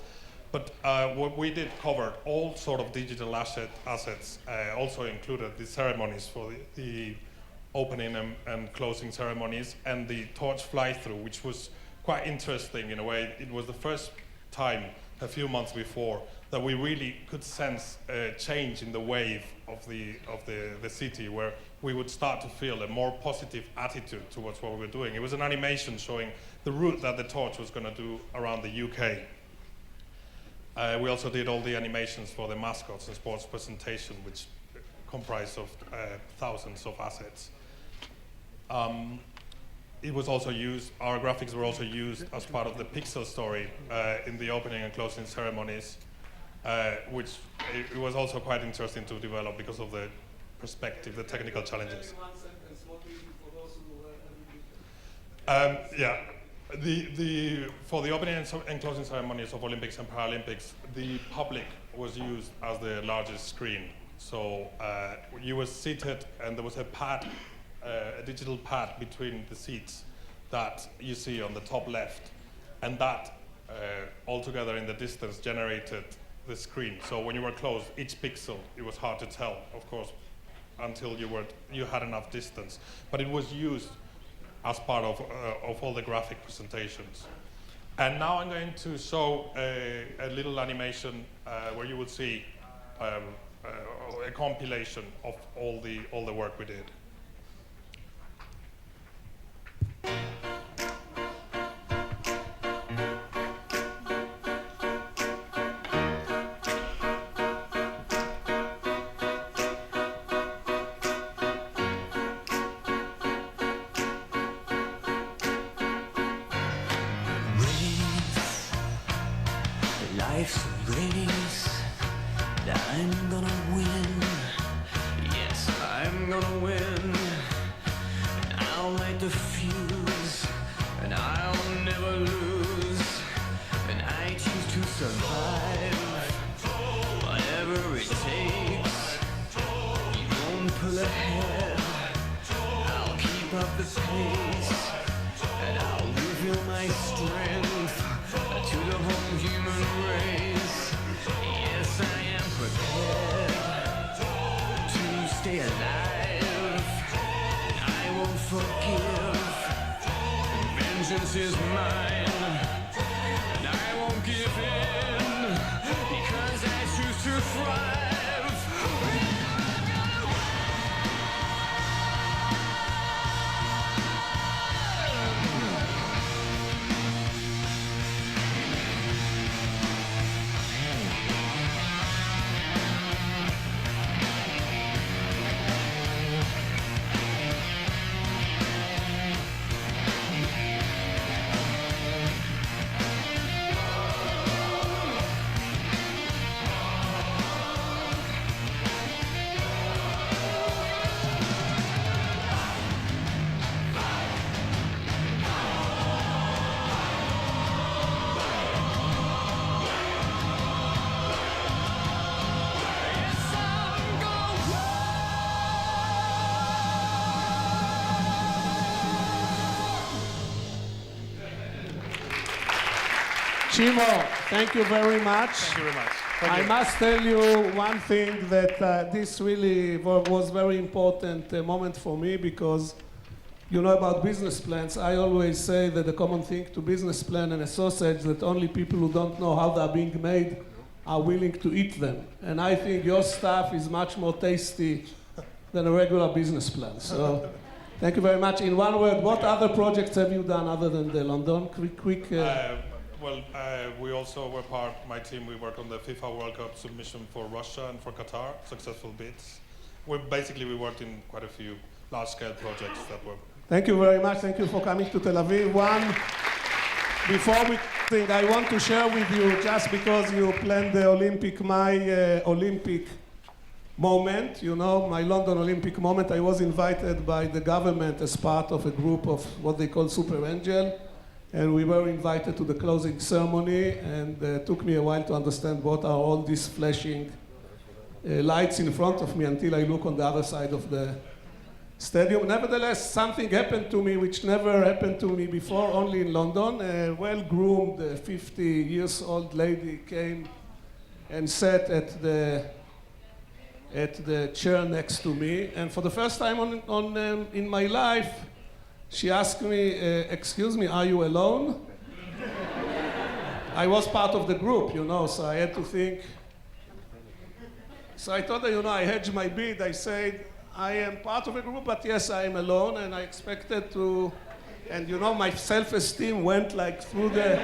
But what we did covered all sort of digital assets, also included the ceremonies for the opening and closing ceremonies, and the torch fly-through, which was quite interesting in a way. It was the first time a few months before that we really could sense a change in the wave of the city, where we would start to feel a more positive attitude towards what we were doing. It was an animation showing the route that the torch was going to do around the UK. We also did all the animations for the mascots and sports presentation, which comprised of thousands of assets. It was also used, our graphics were also used as part of the pixel story in the opening and closing ceremonies, which it was also quite interesting to develop because of the perspective, the technical challenges. For the opening and closing ceremonies of Olympics and Paralympics, the public was used as the largest screen. So you were seated, and there was a pad, a digital pad between the seats that you see on the top left, and that altogether in the distance generated the screen. So when you were close, each pixel, it was hard to tell, of course, until you had enough distance. But it was used as part of all the graphic presentations. And now I'm going to show a little animation where you will see a compilation of all the work we did. Life's a race that I'm gonna win. Yes, I'm gonna win. And I'll light the fuse, and I'll never lose. And I choose to survive, whatever it takes. You won't pull ahead, I'll keep up the pace. And I'll reveal my strength to the whole human race. Yes, I am prepared to stay alive. I won't forgive. Vengeance is mine, and I won't give in because I choose to thrive. Ximo, thank you very much. Thank you very much. I must tell you one thing, that this really was very important moment for me, because you know about business plans. I always say that the common thing to business plan and a sausage is that only people who don't know how they're being made are willing to eat them. And I think your stuff is much more tasty than a regular business plan. So thank you very much. In one word, what other projects have you done other than the London? Quick. We also were part, my team, we worked on the FIFA World Cup submission for Russia and for Qatar, successful bids. We worked in quite a few large-scale projects that were... Thank you very much. Thank you for coming to Tel Aviv. Before we think, I want to share with you, just because you planned the Olympic, my Olympic moment, you know, my London Olympic moment, I was invited by the government as part of a group of what they call Super Angel. And we were invited to the closing ceremony, and it took me a while to understand what are all these flashing lights in front of me until I look on the other side of the stadium. Nevertheless, something happened to me which never happened to me before, only in London. A well-groomed 50-year-old lady came and sat at the chair next to me. And for the first time in my life, she asked me, excuse me, are you alone? I was part of the group, you know, so I had to think. So I told her, you know, I hedged my bid. I said, I am part of a group, but yes, I am alone, and I expected to, and you know, my self-esteem went like through the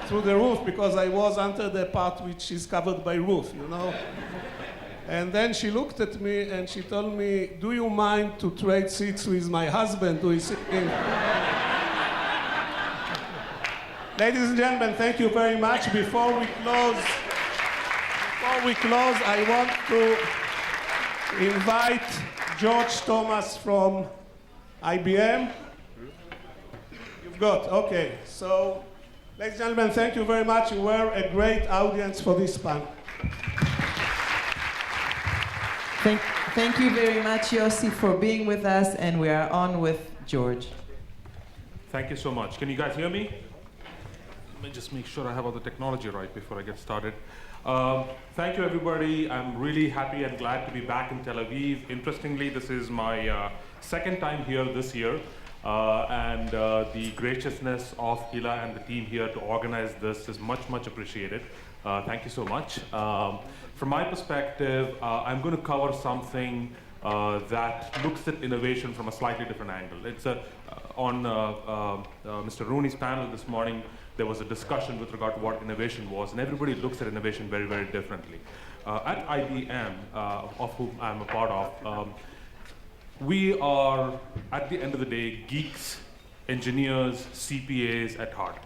roof, because I was under the part which is covered by roof, you know. And then she looked at me and she told me, do you mind to trade seats with my husband who is sitting? Ladies and gentlemen, thank you very much. Before we close, I want to invite George Thomas from IBM. You've got, okay. So, ladies and gentlemen, thank you very much. You were a great audience for this panel. Thank you very much, Yossi, for being with us, and we are on with George. Thank you so much. Can you guys hear me? Let me just make sure I have all the technology right before I get started. Thank you, everybody. I'm really happy and glad to be back in Tel Aviv. Interestingly, this is my second time here this year, and the graciousness of Hila and the team here to organize this is much, much appreciated. Thank you so much. From my perspective, I'm going to cover something that looks at innovation from a slightly different angle. It's on Mr. Rooney's panel this morning, there was a discussion with regard to what innovation was, and everybody looks at innovation very, very differently. At IBM, of whom I'm a part of, we are, at the end of the day, geeks, engineers, CPAs at heart.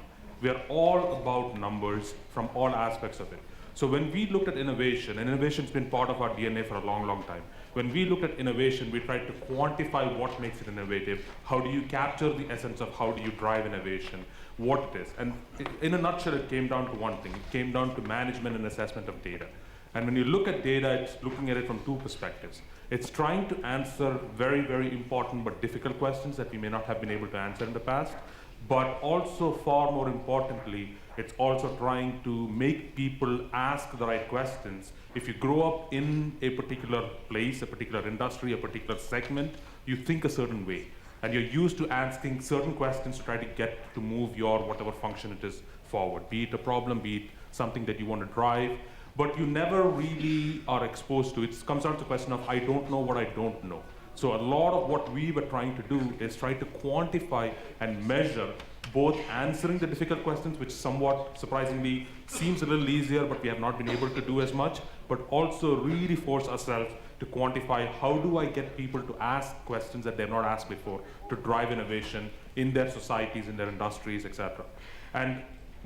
We are all about numbers from all aspects of it. So when we looked at innovation, and innovation's been part of our DNA for a long, long time. When we looked at innovation, we tried to quantify what makes it innovative. How do you capture the essence of how do you drive innovation, what it is. And in a nutshell, it came down to one thing. It came down to management and assessment of data. And when you look at data, it's looking at it from two perspectives. It's trying to answer very, very important but difficult questions that we may not have been able to answer in the past. But also, far more importantly, it's also trying to make people ask the right questions. If you grow up in a particular place, a particular industry, a particular segment, you think a certain way. And you're used to asking certain questions to try to get to move your whatever function it is forward, be it a problem, be it something that you want to drive. But you never really are exposed to it. It comes down to the question of, I don't know what I don't know. So a lot of what we were trying to do is try to quantify and measure both answering the difficult questions, which somewhat surprisingly seems a little easier, but we have not been able to do as much, but also really force ourselves to quantify how do I get people to ask questions that they've not asked before to drive innovation in their societies, in their industries, etc. And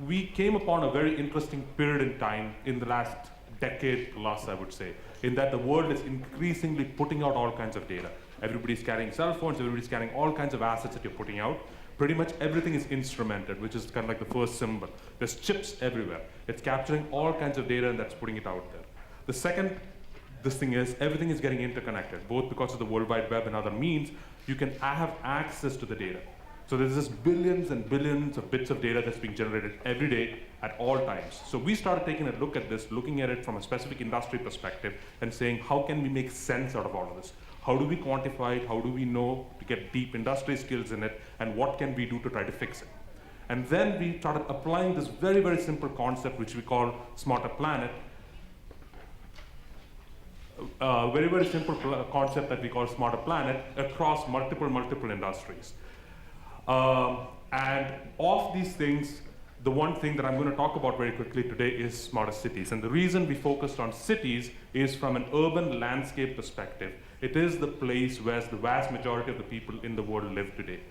we came upon a very interesting period in time in the last decade plus, I would say, in that the world is increasingly putting out all kinds of data. Everybody's carrying cell phones, everybody's carrying all kinds of assets that you're putting out. Pretty much everything is instrumented, which is kind of like the first symbol. There's chips everywhere. It's capturing all kinds of data and that's putting it out there. The second, this thing is, everything is getting interconnected, both because of the World Wide Web and other means. You can have access to the data. So there's just billions and billions of bits of data that's being generated every day at all times. So we started taking a look at this, looking at it from a specific industry perspective and saying, how can we make sense out of all of this? How do we quantify it? How do we know to get deep industry skills in it? And what can we do to try to fix it? And then we started applying this very, very simple concept, which we call Smarter Planet. Very, very simple concept that we call Smarter Planet across multiple industries. And of these things, the one thing that I'm going to talk about very quickly today is smarter cities. And the reason we focused on cities is from an urban landscape perspective. It is the place where the vast majority of the people in the world live today.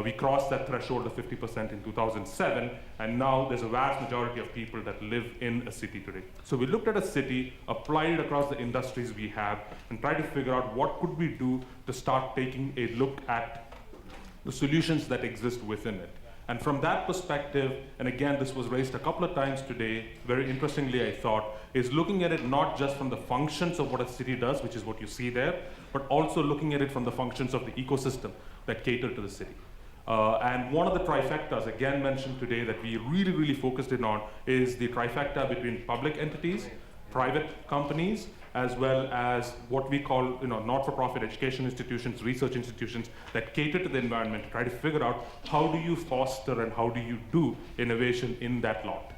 We crossed that threshold of 50% in 2007, and now there's a vast majority of people that live in a city today. So we looked at a city, applied it across the industries we have, and tried to figure out what could we do to start taking a look at the solutions that exist within it. And from that perspective, and again, this was raised a couple of times today, very interestingly, I thought, is looking at it not just from the functions of what a city does, which is what you see there, but also looking at it from the functions of the ecosystem that cater to the city. And one of the trifectas, again mentioned today, that we really focused in on is the trifecta between public entities, private companies, as well as what we call not-for-profit education institutions, research institutions that cater to the environment to try to figure out how do you foster and how do you do innovation in that lot.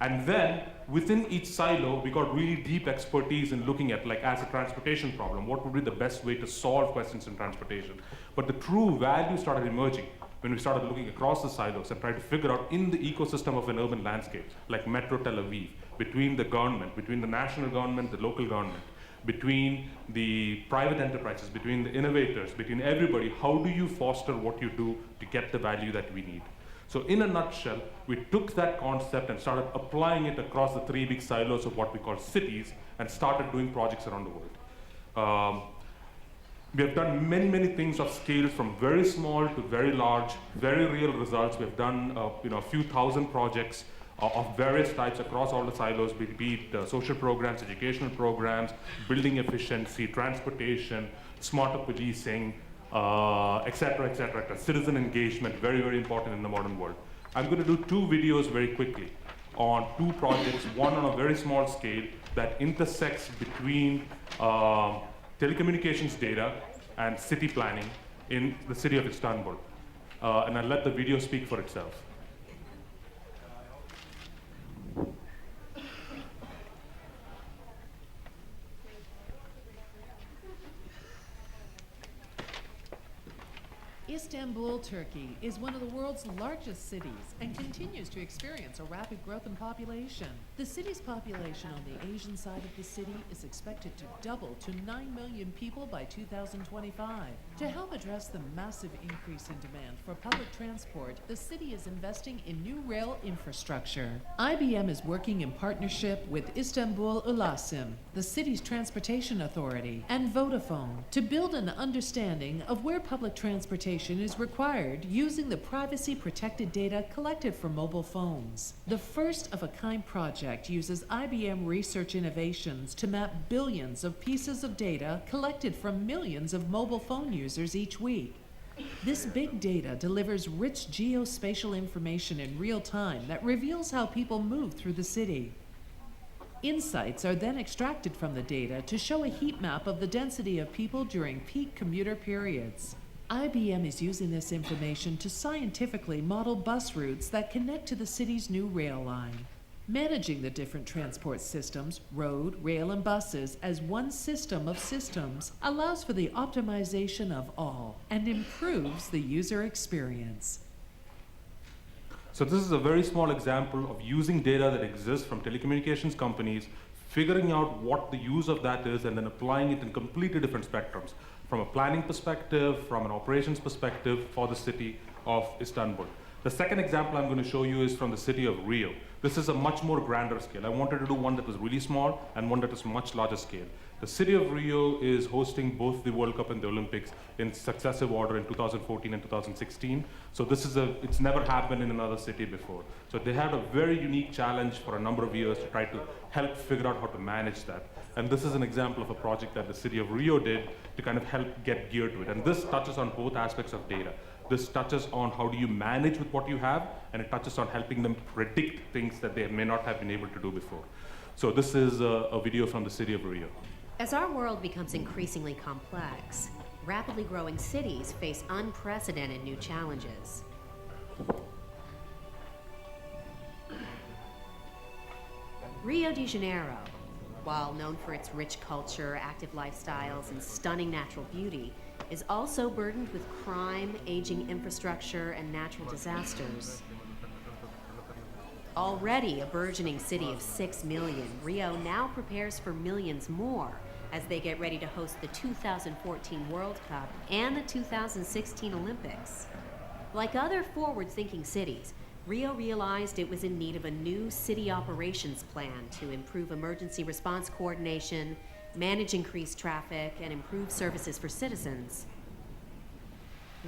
And then within each silo, we got really deep expertise in looking at, like, as a transportation problem, what would be the best way to solve questions in transportation. But the true value started emerging when we started looking across the silos and tried to figure out in the ecosystem of an urban landscape, like Metro Tel Aviv, between the government, between the national government, the local government, between the private enterprises, between the innovators, between everybody, how do you foster what you do to get the value that we need? So in a nutshell, we took that concept and started applying it across the three big silos of what we call cities and started doing projects around the world. We have done many things of scale from very small to very large, very real results. We've done a few thousand projects of various types across all the silos, be it social programs, educational programs, building efficiency, transportation, smarter policing, et cetera, citizen engagement, very important in the modern world. I'm going to do two videos very quickly on two projects, one on a very small scale that intersects between telecommunications data and city planning in the city of Istanbul. And I'll let the video speak for itself. Istanbul, Turkey is one of the world's largest cities and continues to experience a rapid growth in population. The city's population on the Asian side of the city is expected to double to 9 million people by 2025. To help address the massive increase in demand for public transport, the city is investing in new rail infrastructure. IBM is working in partnership with Istanbul Ulasim, the city's transportation authority, and Vodafone to build an understanding of where public transportation is required using the privacy-protected data collected from mobile phones. The first-of-a-kind project uses IBM Research Innovations to map billions of pieces of data collected from millions of mobile phone users each week. This big data delivers rich geospatial information in real time that reveals how people move through the city. Insights are then extracted from the data to show a heat map of the density of people during peak commuter periods. IBM is using this information to scientifically model bus routes that connect to the city's new rail line. Managing the different transport systems, road, rail, and buses as one system of systems allows for the optimization of all and improves the user experience. So this is a very small example of using data that exists from telecommunications companies, figuring out what the use of that is, and then applying it in completely different spectrums, from a planning perspective, from an operations perspective for the city of Istanbul. The second example I'm going to show you is from the city of Rio. This is a much more grander scale. I wanted to do one that was really small and one that is much larger scale. The city of Rio is hosting both the World Cup and the Olympics in successive order in 2014 and 2016. So it's never happened in another city before. So they had a very unique challenge for a number of years to try to help figure out how to manage that. And this is an example of a project that the city of Rio did to kind of help get geared to it. And this touches on both aspects of data. This touches on how do you manage with what you have, and it touches on helping them predict things that they may not have been able to do before. So this is a video from the city of Rio. As our world becomes increasingly complex, rapidly growing cities face unprecedented new challenges. Rio de Janeiro, while known for its rich culture, active lifestyles, and stunning natural beauty, is also burdened with crime, aging infrastructure, and natural disasters. Already a burgeoning city of 6 million, Rio now prepares for millions more as they get ready to host the 2014 World Cup and the 2016 Olympics. Like other forward-thinking cities, Rio realized it was in need of a new city operations plan to improve emergency response coordination, manage increased traffic, and improve services for citizens.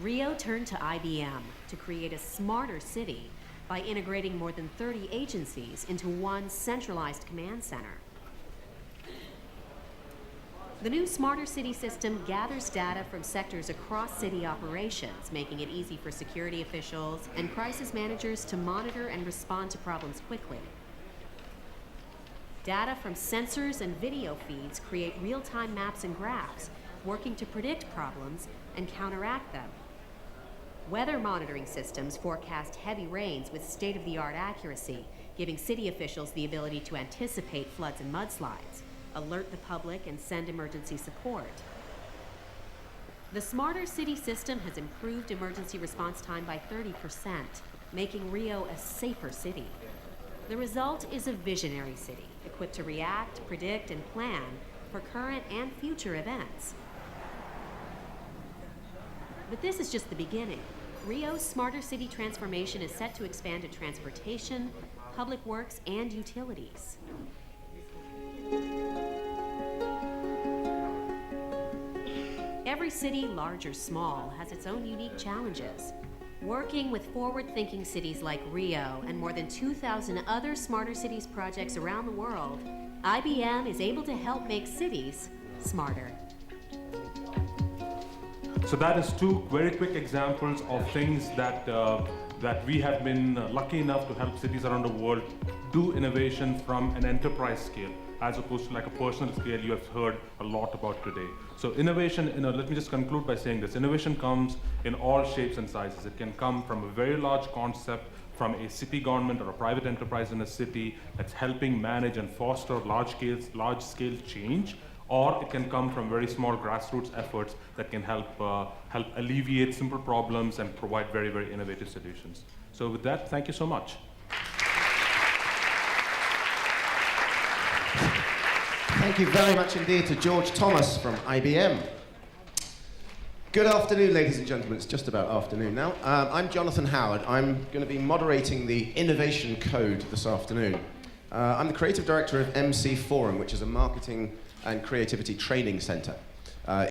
Rio turned to IBM to create a smarter city by integrating more than 30 agencies into one centralized command center. The new Smarter City system gathers data from sectors across city operations, making it easy for security officials and crisis managers to monitor and respond to problems quickly. Data from sensors and video feeds create real-time maps and graphs, working to predict problems and counteract them. Weather monitoring systems forecast heavy rains with state-of-the-art accuracy, giving city officials the ability to anticipate floods and mudslides, alert the public, and send emergency support. The Smarter City system has improved emergency response time by 30%, making Rio a safer city. The result is a visionary city, equipped to react, predict, and plan for current and future events. But this is just the beginning. Rio's Smarter City transformation is set to expand to transportation, public works, and utilities. Every city, large or small, has its own unique challenges. Working with forward-thinking cities like Rio and more than 2,000 other Smarter Cities projects around the world, IBM is able to help make cities smarter. So that is two very quick examples of things that we have been lucky enough to help cities around the world do innovation from an enterprise scale, as opposed to like a personal scale you have heard a lot about today. So innovation, let me just conclude by saying this. Innovation comes in all shapes and sizes. It can come from a very large concept from a city government or a private enterprise in a city that's helping manage and foster large-scale change, or it can come from very small grassroots efforts that can help alleviate simple problems and provide very, very innovative solutions. So with that, thank you so much. Thank you very much indeed to George Thomas from IBM. Good afternoon, ladies and gentlemen. It's just about afternoon now. I'm Jonathan Howard. I'm going to be moderating the Innovation Code this afternoon. I'm the creative director of MC Forum, which is a marketing and creativity training center.